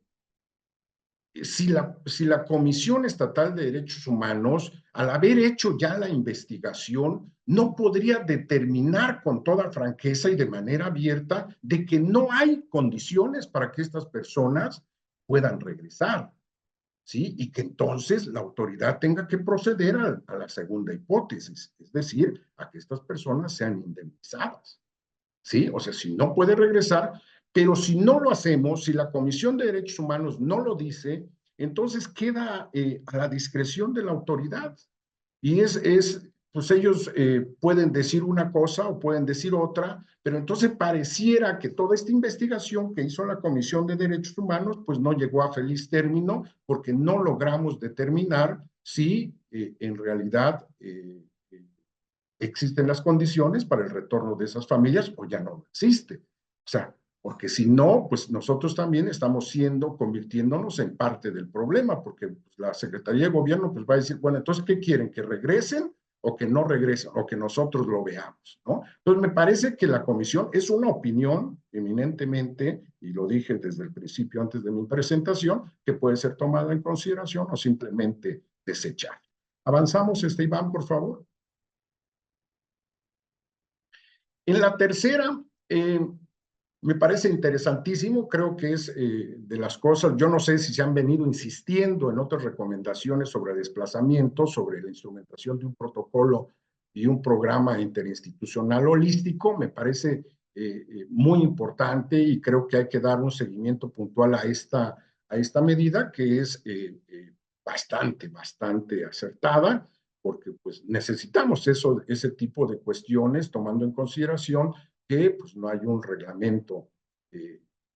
si la Comisión Estatal de Derechos Humanos, al haber hecho ya la investigación, no podría determinar con toda franqueza y de manera abierta de que no hay condiciones para que estas personas puedan regresar, ¿sí? Y que entonces la autoridad tenga que proceder a la segunda hipótesis, es decir, a que estas personas sean indemnizadas, ¿sí? O sea, si no puede regresar, pero si no lo hacemos, si la Comisión de Derechos Humanos no lo dice, entonces queda a la discreción de la autoridad. Y pues ellos pueden decir una cosa o pueden decir otra, pero entonces pareciera que toda esta investigación que hizo la Comisión de Derechos Humanos, pues no llegó a feliz término porque no logramos determinar si en realidad existen las condiciones para el retorno de esas familias o ya no existe. O sea, porque si no, pues nosotros también estamos convirtiéndonos en parte del problema, porque pues, la Secretaría de Gobierno pues va a decir, bueno, entonces, ¿qué quieren? ¿Que regresen o que no regresen o que nosotros lo veamos, ¿no? Entonces, me parece que la comisión es una opinión eminentemente, y lo dije desde el principio antes de mi presentación, que puede ser tomada en consideración o simplemente desechada. Avanzamos, Iván, por favor. En la tercera, me parece interesantísimo, creo que es de las cosas, yo no sé si se han venido insistiendo en otras recomendaciones sobre desplazamiento, sobre la instrumentación de un protocolo y un programa interinstitucional holístico, me parece muy importante y creo que hay que dar un seguimiento puntual a esta medida que es bastante acertada, porque pues necesitamos ese tipo de cuestiones, tomando en consideración que pues, no hay un reglamento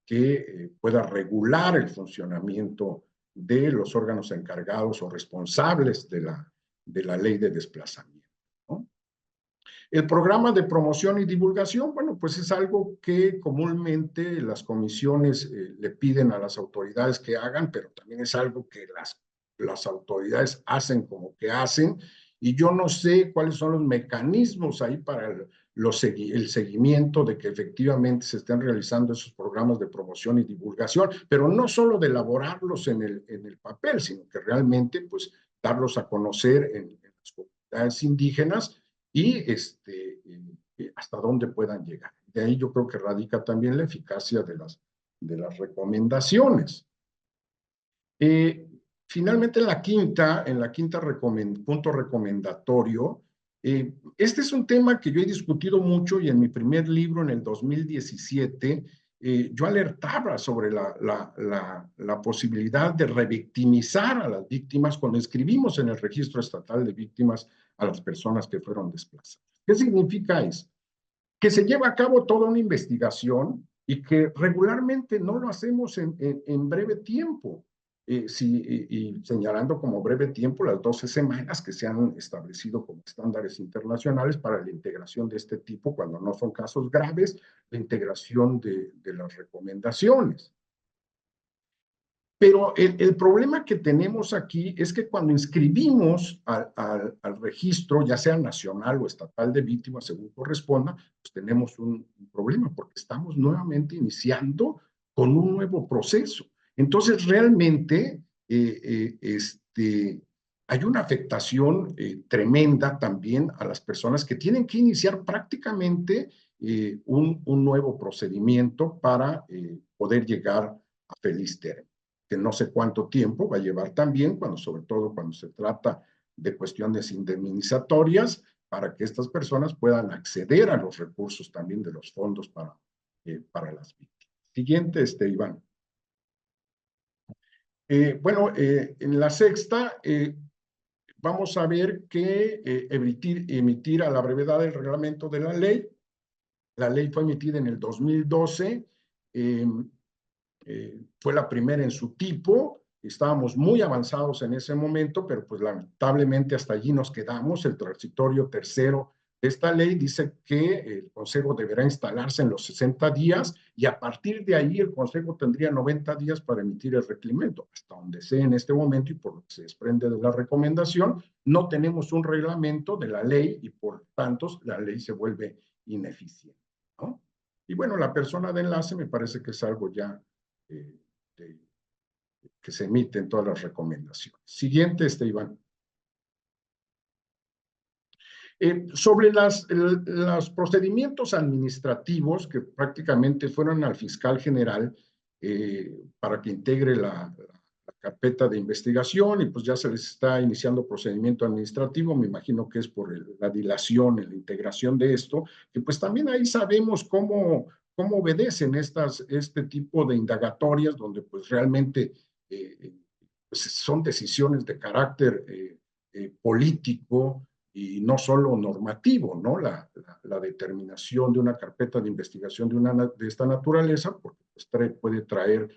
que pueda regular el funcionamiento de los órganos encargados o responsables de la ley de desplazamiento, ¿no? El programa de promoción y divulgación, bueno, pues es algo que comúnmente las comisiones le piden a las autoridades que hagan, pero también es algo que las autoridades hacen como que hacen, y yo no sé cuáles son los mecanismos ahí para el seguimiento de que efectivamente se estén realizando esos programas de promoción y divulgación, pero no solo de elaborarlos en el papel, sino que realmente pues darlos a conocer en las comunidades indígenas y hasta dónde puedan llegar. De ahí yo creo que radica también la eficacia de las recomendaciones. Finalmente, en la quinta punto recomendatorio, este es un tema que yo he discutido mucho y en mi primer libro, en el 2017, yo alertaba sobre la posibilidad de revictimizar a las víctimas cuando inscribimos en el Registro Estatal de Víctimas a las personas que fueron desplazadas. ¿Qué significa eso? Que se lleva a cabo toda una investigación y que regularmente no lo hacemos en breve tiempo. Y señalando como breve tiempo las 12 semanas que se han establecido como estándares internacionales para la integración de este tipo, cuando no son casos graves, la integración de las recomendaciones. Pero el problema que tenemos aquí es que cuando inscribimos al registro, ya sea nacional o estatal de víctimas, según corresponda, pues tenemos un problema porque estamos nuevamente iniciando con un nuevo proceso. Entonces, realmente hay una afectación tremenda también a las personas que tienen que iniciar prácticamente un nuevo procedimiento para poder llegar a feliz término, que no sé cuánto tiempo va a llevar también, sobre todo cuando se trata de cuestiones indemnizatorias, para que estas personas puedan acceder a los recursos también de los fondos para las víctimas. Siguiente, Iván. En la sexta, vamos a ver que emitir a la brevedad el reglamento de la ley. La ley fue emitida en el 2012. Fue la primera en su tipo, estábamos muy avanzados en ese momento, pero pues lamentablemente hasta allí nos quedamos. El transitorio tercero de esta ley dice que el Consejo deberá instalarse en los 60 días y a partir de ahí el Consejo tendría 90 días para emitir el requerimiento. Hasta donde sé en este momento y por lo que se desprende de la recomendación, no tenemos un reglamento de la ley y por tanto la ley se vuelve ineficiente, ¿no? Y bueno, la persona de enlace me parece que es algo ya eh, que se emite en todas las recomendaciones. Siguiente, Iván. Sobre los procedimientos administrativos que prácticamente fueron al fiscal general para que integre la carpeta de investigación y pues ya se les está iniciando procedimiento administrativo, me imagino que es por la dilación, la integración de esto, que pues también ahí sabemos cómo obedecen este tipo de indagatorias donde pues realmente pues son decisiones de carácter político y no solo normativo, ¿no? La determinación de una carpeta de investigación de esta naturaleza, porque pues, puede traer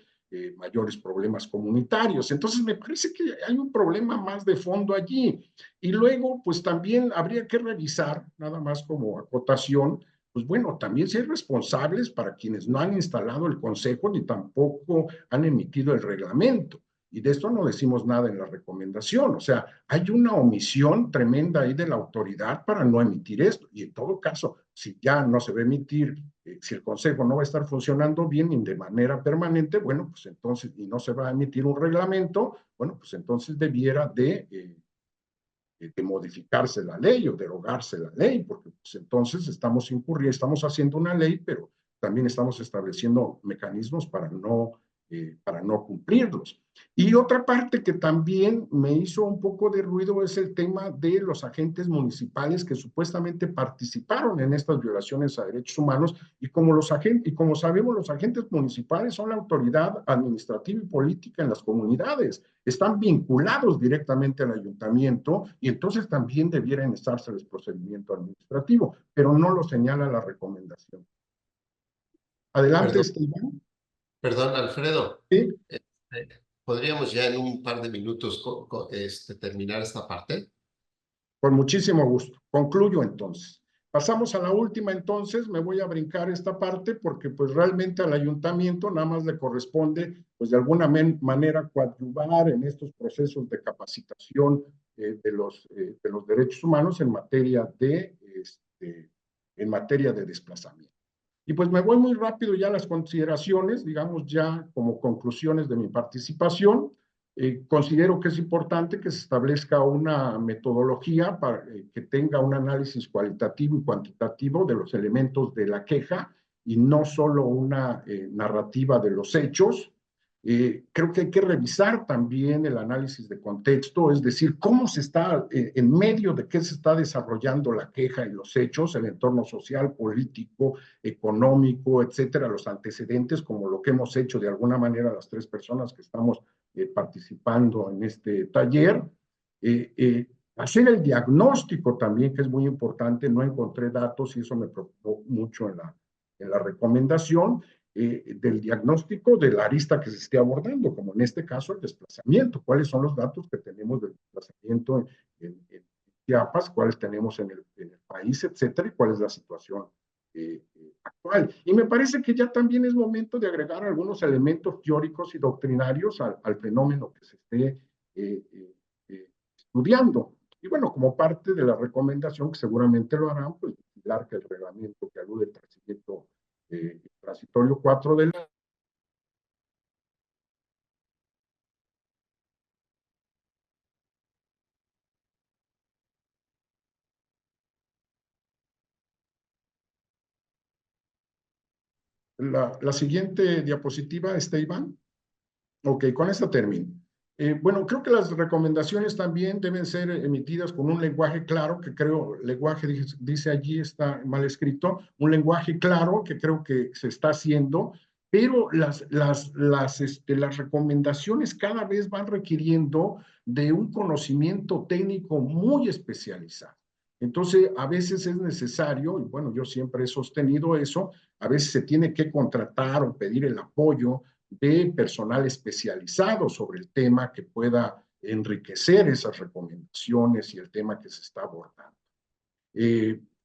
mayores problemas comunitarios. Entonces, me parece que hay un problema más de fondo allí. Y luego, pues también habría que revisar, nada más como acotación, pues bueno, también si hay responsables para quienes no han instalado el consejo ni tampoco han emitido el reglamento. Y de esto no decimos nada en la recomendación. O sea, hay una omisión tremenda ahí de la autoridad para no emitir esto. Y en todo caso, si ya no se va a emitir, si el Consejo no va a estar funcionando bien y de manera permanente, bueno, pues entonces, y no se va a emitir un reglamento, bueno, pues entonces debiera de modificarse la ley o derogarse la ley, porque pues entonces estamos haciendo una ley, pero también estamos estableciendo mecanismos para no cumplirlos. Y otra parte que también me hizo un poco de ruido es el tema de los agentes municipales que supuestamente participaron en estas violaciones a derechos humanos y como sabemos, los agentes municipales son la autoridad administrativa y política en las comunidades, están vinculados directamente al ayuntamiento y entonces también debieran estarse el procedimiento administrativo, pero no lo señala la recomendación. Adelante, Iván.
Perdón, Alfredo.
Sí.
¿Podríamos ya en un par de minutos terminar esta parte?
Con muchísimo gusto. Concluyo entonces. Pasamos a la última entonces, me voy a brincar esta parte porque pues realmente al ayuntamiento nada más le corresponde pues de alguna manera coadyuvar en estos procesos de capacitación de los derechos humanos en materia de desplazamiento. Y pues me voy muy rápido ya a las consideraciones, digamos ya como conclusiones de mi participación. Considero que es importante que se establezca una metodología para que tenga un análisis cualitativo y cuantitativo de los elementos de la queja y no solo una narrativa de los hechos. Creo que hay que revisar también el análisis de contexto, es decir, cómo se está, en medio de qué se está desarrollando la queja y los hechos, el entorno social, político, económico, etcétera, los antecedentes, como lo que hemos hecho de alguna manera las tres personas que estamos participando en este taller. Hacer el diagnóstico también, que es muy importante, no encontré datos y eso me preocupó mucho en la recomendación, del diagnóstico de la arista que se esté abordando, como en este caso el desplazamiento. ¿Cuáles son los datos que tenemos del desplazamiento en Chiapas? ¿Cuáles tenemos en el país, etcétera? ¿Y cuál es la situación actual? Y me parece que ya también es momento de agregar algunos elementos teóricos y doctrinarios al fenómeno que se esté estudiando. Y bueno, como parte de la recomendación, que seguramente lo harán, pues vigilar que el reglamento que alude al procedimiento transitorio 4 de la siguiente diapositiva, Iván. Ok, con esta termino. Bueno, creo que las recomendaciones también deben ser emitidas con un lenguaje claro, que creo, lenguaje dice allí, está mal escrito, un lenguaje claro que creo que se está haciendo, pero las recomendaciones cada vez van requiriendo de un conocimiento técnico muy especializado. Entonces, a veces es necesario, y bueno, yo siempre he sostenido eso, a veces se tiene que contratar o pedir el apoyo de personal especializado sobre el tema que pueda enriquecer esas recomendaciones y el tema que se está abordando.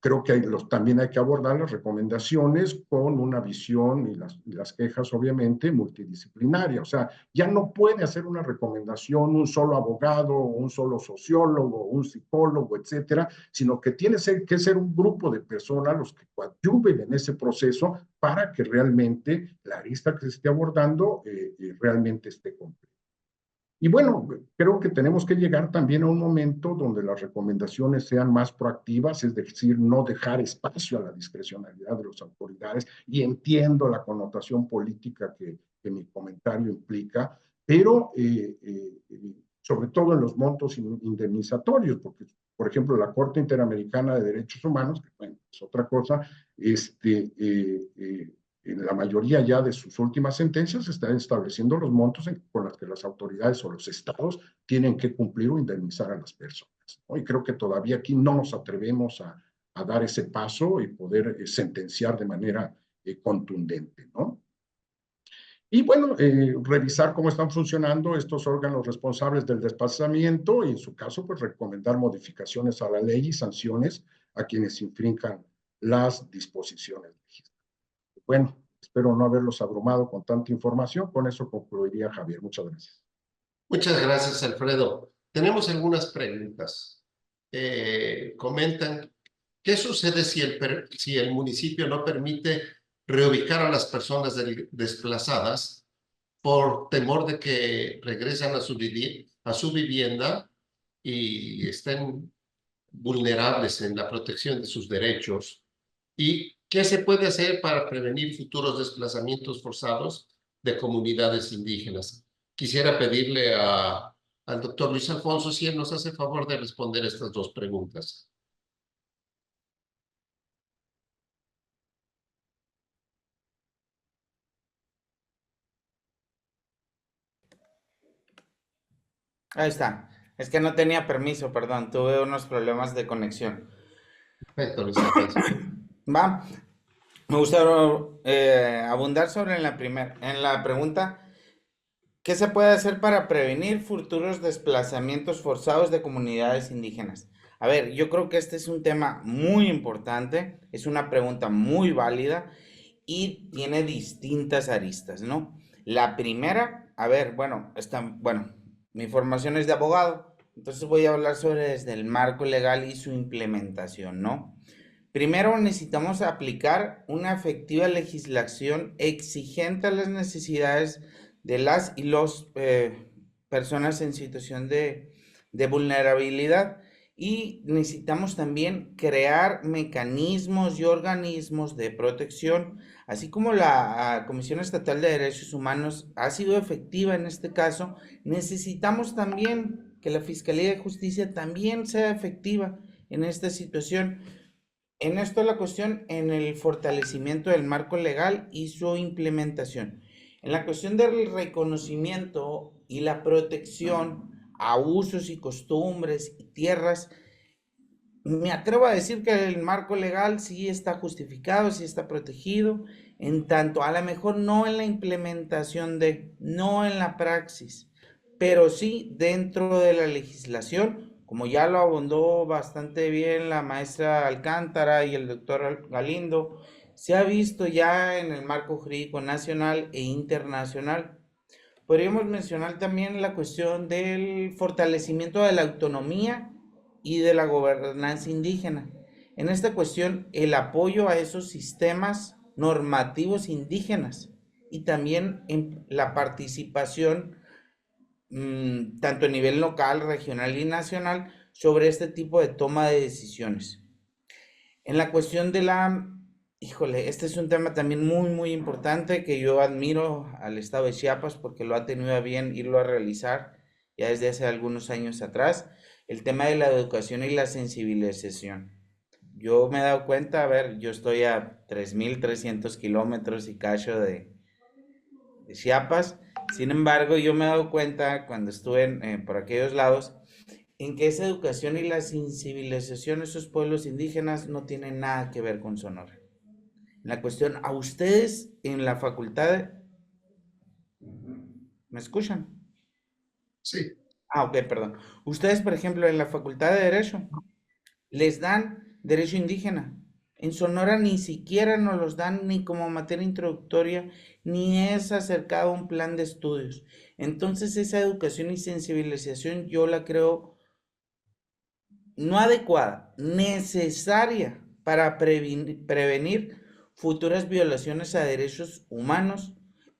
Creo que también hay que abordar las recomendaciones con una visión y las quejas, obviamente, multidisciplinaria. O sea, ya no puede hacer una recomendación un solo abogado, un solo sociólogo, un psicólogo, etcétera, sino que tiene que ser un grupo de personas los que coadyuven en ese proceso para que realmente la arista que se esté abordando realmente esté completa. Y bueno, creo que tenemos que llegar también a un momento donde las recomendaciones sean más proactivas, es decir, no dejar espacio a la discrecionalidad de las autoridades, y entiendo la connotación política que mi comentario implica, pero sobre todo en los montos indemnizatorios, porque, por ejemplo, la Corte Interamericana de Derechos Humanos, que bueno, es otra cosa, en la mayoría ya de sus últimas sentencias están estableciendo los montos con los que las autoridades o los estados tienen que cumplir o indemnizar a las personas, ¿no? Y creo que todavía aquí no nos atrevemos a dar ese paso y poder sentenciar de manera contundente, ¿no? Y bueno, revisar cómo están funcionando estos órganos responsables del desplazamiento y en su caso, pues recomendar modificaciones a la ley y sanciones a quienes infrinjan las disposiciones legislativas. Bueno, espero no haberlos abrumado con tanta información. Con eso concluiría, Javier. Muchas gracias.
Muchas gracias, Alfredo. Tenemos algunas preguntas. Comentan, ¿qué sucede si el municipio no permite reubicar a las personas desplazadas por temor de que regresan a su vivienda y estén vulnerables en la protección de sus derechos? ¿Y qué se puede hacer para prevenir futuros desplazamientos forzados de comunidades indígenas? Quisiera pedirle al doctor Luis Alfonso si él nos hace favor de responder estas dos preguntas.
Ahí está. Es que no tenía permiso, perdón, tuve unos problemas de conexión.
Perfecto, Luis Alfonso.
Va. Me gustaría abundar sobre en la pregunta, ¿qué se puede hacer para prevenir futuros desplazamientos forzados de comunidades indígenas? A ver, yo creo que este es un tema muy importante, es una pregunta muy válida y tiene distintas aristas, ¿no? La primera, a ver, bueno, mi formación es de abogado, entonces voy a hablar sobre desde el marco legal y su implementación, ¿no? Primero necesitamos aplicar una efectiva legislación exigente a las necesidades de las y los personas en situación de vulnerabilidad, y necesitamos también crear mecanismos y organismos de protección, así como la Comisión Estatal de Derechos Humanos ha sido efectiva en este caso. Necesitamos también que la Fiscalía de Justicia también sea efectiva en esta situación. En esto la cuestión en el fortalecimiento del marco legal y su implementación. En la cuestión del reconocimiento y la protección a usos y costumbres y tierras, me atrevo a decir que el marco legal sí está justificado, sí está protegido, en tanto a lo mejor no en la implementación no en la praxis, pero sí dentro de la legislación, como ya lo abundó bastante bien la maestra Alcántara y el doctor Galindo. Se ha visto ya en el marco jurídico nacional e internacional. Podríamos mencionar también la cuestión del fortalecimiento de la autonomía y de la gobernanza indígena. En esta cuestión, el apoyo a esos sistemas normativos indígenas y también en la participación tanto a nivel local, regional y nacional sobre este tipo de toma de decisiones. En la cuestión de este es un tema también muy, muy importante, que yo admiro al estado de Chiapas porque lo ha tenido a bien irlo a realizar ya desde hace algunos años atrás, el tema de la educación y la sensibilización. Yo me he dado cuenta, a ver, yo estoy a 3.300 kilómetros y cacho de Chiapas. Sin embargo, yo me he dado cuenta cuando estuve por aquellos lados en que esa educación y la sensibilización de esos pueblos indígenas no tienen nada que ver con Sonora. La cuestión, a ustedes en la facultad ¿Me escuchan?
Sí.
Ah, ok, perdón. Ustedes, por ejemplo, en la Facultad de Derecho, les dan derecho indígena. En Sonora ni siquiera nos los dan ni como materia introductoria, ni es acercado a un plan de estudios. Entonces esa educación y sensibilización yo la creo no adecuada, necesaria para prevenir futuras violaciones a derechos humanos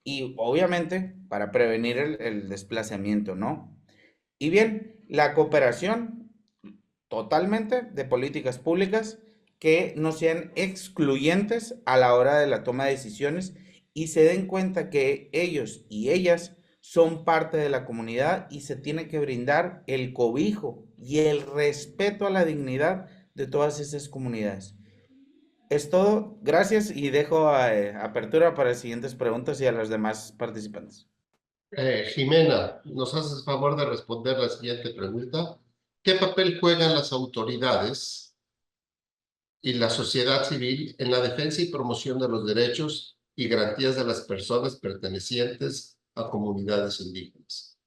y obviamente para prevenir el desplazamiento, ¿no? Y bien, la cooperación totalmente de políticas públicas que no sean excluyentes a la hora de la toma de decisiones y se den cuenta que ellos y ellas son parte de la comunidad y se tiene que brindar el cobijo y el respeto a la dignidad de todas esas comunidades. Es todo, gracias y dejo apertura para las siguientes preguntas y a los demás participantes.
Jimena, ¿nos haces favor de responder la siguiente pregunta? ¿Qué papel juegan las autoridades y la sociedad civil en la defensa y promoción de los derechos y garantías de las personas pertenecientes a comunidades indígenas?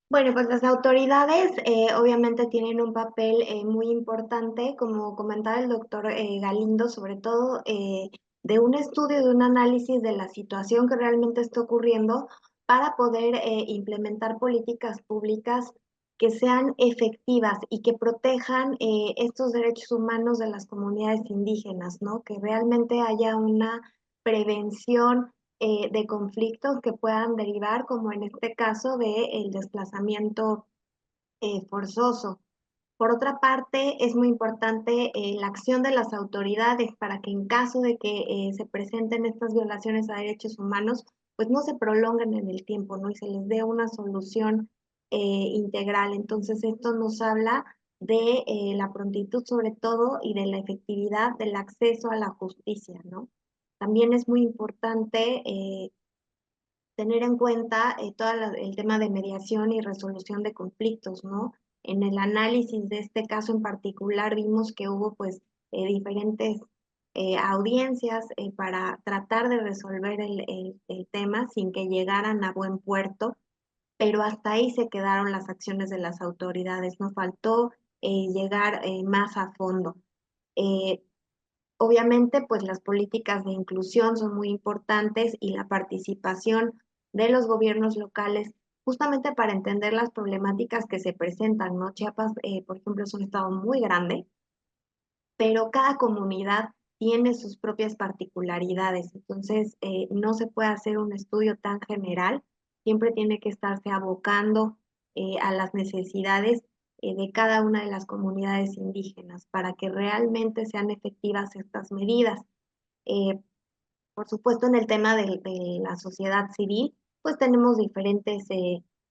Bueno, pues las autoridades obviamente tienen un papel muy importante, como comentaba el doctor Galindo, sobre todo de un estudio, de un análisis de la situación que realmente está ocurriendo para poder implementar políticas públicas que sean efectivas y que protejan estos derechos humanos de las comunidades indígenas, ¿no? Que realmente haya una prevención de conflictos que puedan derivar, como en este caso, del desplazamiento forzoso. Por otra parte, es muy importante la acción de las autoridades para que en caso de que se presenten estas violaciones a derechos humanos, pues no se prolonguen en el tiempo, ¿no? Y se les dé una solución integral. Entonces, esto nos habla de la prontitud sobre todo y de la efectividad del acceso a la justicia, ¿no? También es muy importante tener en cuenta todo el tema de mediación y resolución de conflictos, ¿no? En el análisis de este caso en particular vimos que hubo pues diferentes audiencias para tratar de resolver el tema sin que llegaran a buen puerto, pero hasta ahí se quedaron las acciones de las autoridades, nos faltó llegar más a fondo. Eh, Obviamente, pues las políticas de inclusión son muy importantes y la participación de los gobiernos locales, justamente para entender las problemáticas que se presentan, ¿no? Chiapas, por ejemplo, es un estado muy grande, pero cada comunidad tiene sus propias particularidades, entonces no se puede hacer un estudio tan general, siempre tiene que estarse abocando a las necesidades de cada una de las comunidades indígenas para que realmente sean efectivas estas medidas. Eh, por supuesto, en el tema de la sociedad civil, pues tenemos diferentes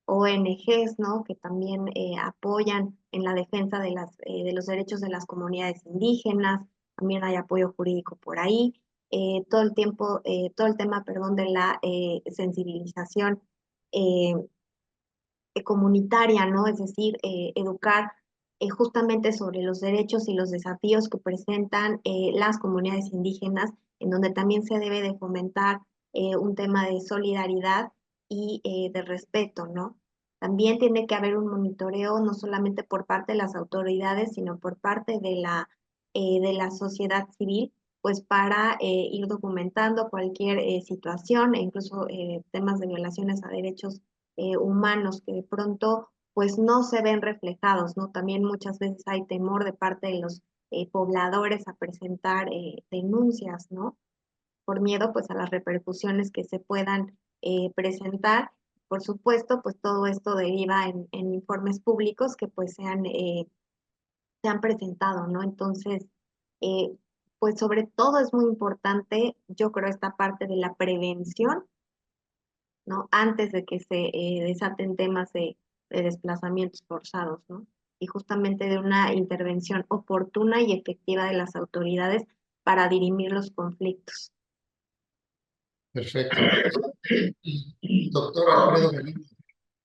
ONGs, ¿no? Que también apoyan en la defensa de los derechos de las comunidades indígenas, también hay apoyo jurídico por ahí, todo el tema, perdón, de la sensibilización eh, comunitaria, ¿no? Es decir, educar justamente sobre los derechos y los desafíos que presentan las comunidades indígenas, en donde también se debe de fomentar un tema de solidaridad y de respeto, ¿no? También tiene que haber un monitoreo no solamente por parte de las autoridades, sino por parte de la sociedad civil, pues para ir documentando cualquier situación e incluso temas de violaciones a derechos humanos que de pronto pues no se ven reflejados, ¿no? También muchas veces hay temor de parte de los pobladores a presentar denuncias, ¿no? Por miedo pues a las repercusiones que se puedan presentar. Por supuesto, pues todo esto deriva en informes públicos que pues se han presentado, ¿no? Entonces, eh, pues sobre todo es muy importante, yo creo, esta parte de la prevención, ¿no? Antes de que se desaten temas de desplazamientos forzados, ¿no? Y justamente de una intervención oportuna y efectiva de las autoridades para dirimir los conflictos.
Perfecto. Doctor Alfredo Galindo,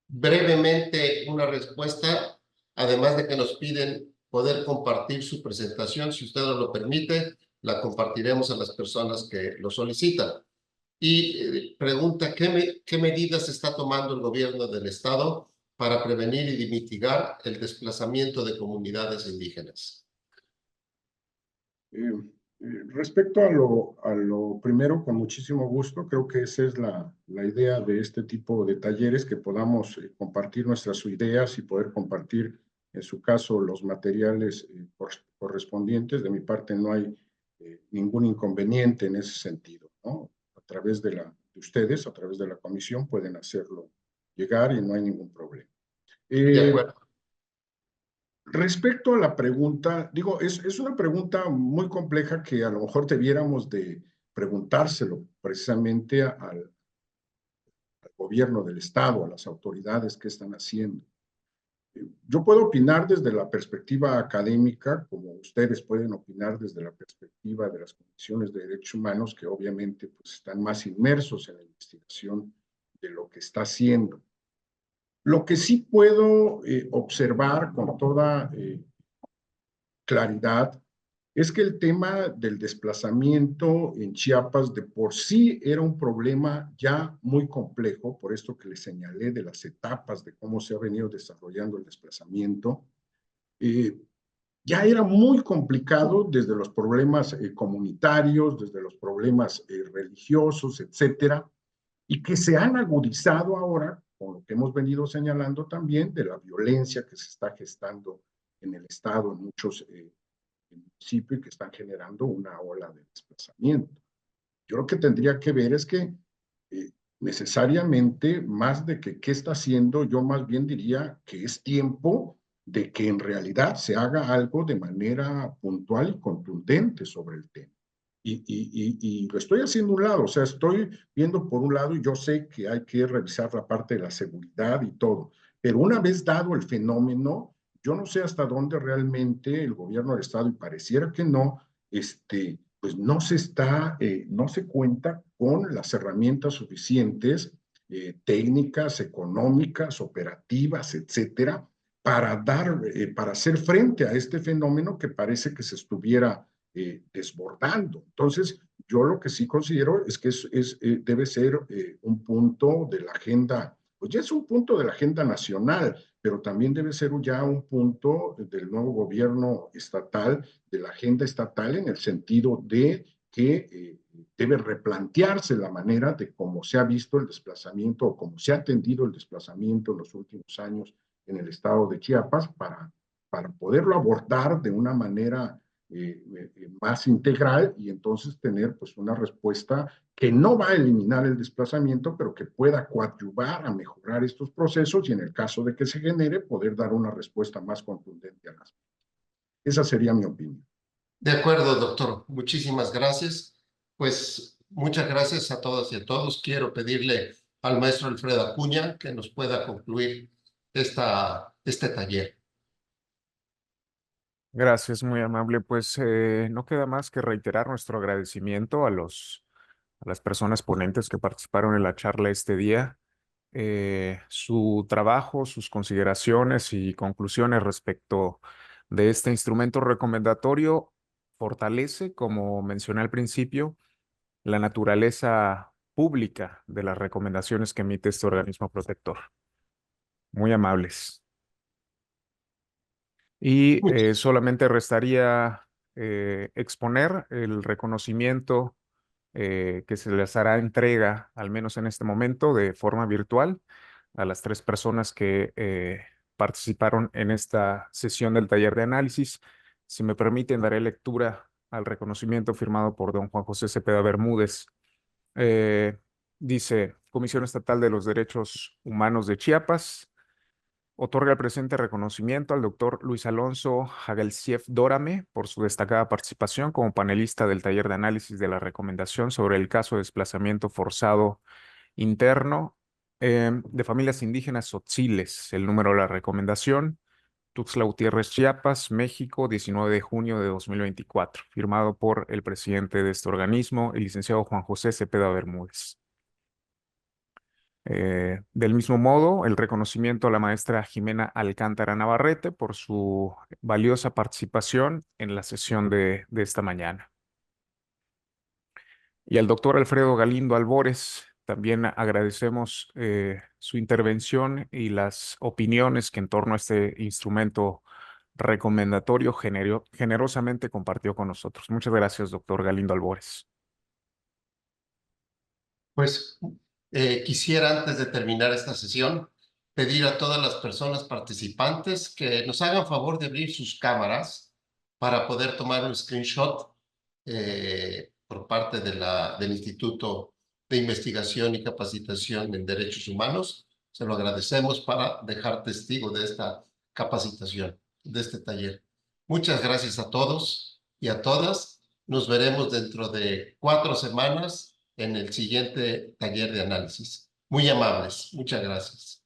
brevemente una respuesta, además de que nos piden poder compartir su presentación, si usted nos lo permite, la compartiremos a las personas que lo solicitan. y pregunta, ¿qué medidas está tomando el gobierno del estado para prevenir y mitigar el desplazamiento de comunidades indígenas?
Eh, Respecto a lo primero, con muchísimo gusto, creo que esa es la idea de este tipo de talleres, que podamos compartir nuestras ideas y poder compartir, en su caso, los materiales correspondientes. De mi parte no hay ningún inconveniente en ese sentido, ¿no? A través de ustedes, a través de la comisión, pueden hacerlo llegar y no hay ningún problema.
De acuerdo.
Respecto a la pregunta, digo, es una pregunta muy compleja que a lo mejor debiéramos de preguntárselo precisamente al gobierno del estado, a las autoridades que están haciendo. Yo puedo opinar desde la perspectiva académica, como ustedes pueden opinar desde la perspectiva de las comisiones de derechos humanos, que obviamente pues, están más inmersos en la investigación de lo que está haciendo. Lo que sí puedo observar con toda claridad es que el tema del desplazamiento en Chiapas de por sí era un problema ya muy complejo, por esto que les señalé de las etapas de cómo se ha venido desarrollando el desplazamiento. Ya era muy complicado desde los problemas comunitarios, desde los problemas religiosos, etcétera, y que se han agudizado ahora, con lo que hemos venido señalando también, de la violencia que se está gestando en el Estado, en muchos municipios, y que están generando una ola de desplazamiento. Yo lo que tendría que ver es que necesariamente, más de que qué está haciendo, yo más bien diría que es tiempo de que en realidad se haga algo de manera puntual y contundente sobre el tema. Y lo estoy haciendo a un lado, o sea, estoy viendo por un lado y yo sé que hay que revisar la parte de la seguridad y todo, pero una vez dado el fenómeno, yo no sé hasta dónde realmente el gobierno del estado, y pareciera que no, pues no se cuenta con las herramientas suficientes, técnicas, económicas, operativas, etcétera, para hacer frente a este fenómeno que parece que se estuviera desbordando. Entonces, yo lo que sí considero es que debe ser un punto de la agenda, pues ya es un punto de la agenda nacional, pero también debe ser ya un punto del nuevo gobierno estatal, de la agenda estatal, en el sentido de que debe replantearse la manera de cómo se ha visto el desplazamiento o cómo se ha atendido el desplazamiento en los últimos años en el estado de Chiapas para poderlo abordar de una manera más integral y entonces tener pues una respuesta que no va a eliminar el desplazamiento, pero que pueda coadyuvar a mejorar estos procesos y en el caso de que se genere, poder dar una respuesta más contundente a las. Esa sería mi opinión.
De acuerdo, doctor. Muchísimas gracias. Pues muchas gracias a todas y a todos. Quiero pedirle al maestro Alfredo Acuña que nos pueda concluir este taller.
Gracias, muy amable. Pues no queda más que reiterar nuestro agradecimiento a las personas ponentes que participaron en la charla este día. Su trabajo, sus consideraciones y conclusiones respecto de este instrumento recomendatorio fortalece, como mencioné al principio, la naturaleza pública de las recomendaciones que emite este organismo protector. Muy amables. Y solamente restaría exponer el reconocimiento que se les hará entrega, al menos en este momento, de forma virtual, a las 3 personas que participaron en esta sesión del taller de análisis. Si me permiten, daré lectura al reconocimiento firmado por don Juan José Cepeda Bermúdez. Eh, Dice: Comisión Estatal de los Derechos Humanos de Chiapas otorga el presente reconocimiento al doctor Luis Alonso Hagelsief Dórame por su destacada participación como panelista del taller de análisis de la recomendación sobre el caso de desplazamiento forzado interno de familias indígenas tzotziles. El número de la recomendación: Tuxtla Gutiérrez, Chiapas, México, 19 de junio de 2024, firmado por el presidente de este organismo, el licenciado Juan José Cepeda Bermúdez. Del mismo modo, el reconocimiento a la maestra Jimena Alcántara Navarrete por su valiosa participación en la sesión de esta mañana. Y al doctor Alfredo Galindo Albores, también agradecemos su intervención y las opiniones que en torno a este instrumento recomendatorio generosamente compartió con nosotros. Muchas gracias, doctor Galindo Albores.
Pues quisiera, antes de terminar esta sesión, pedir a todas las personas participantes que nos hagan favor de abrir sus cámaras para poder tomar un screenshot por parte del Instituto de Investigación y Capacitación en Derechos Humanos. Se lo agradecemos para dejar testigo de esta capacitación, de este taller. Muchas gracias a todos y a todas. Nos veremos dentro de 4 semanas en el siguiente taller de análisis. Muy amables. Muchas gracias.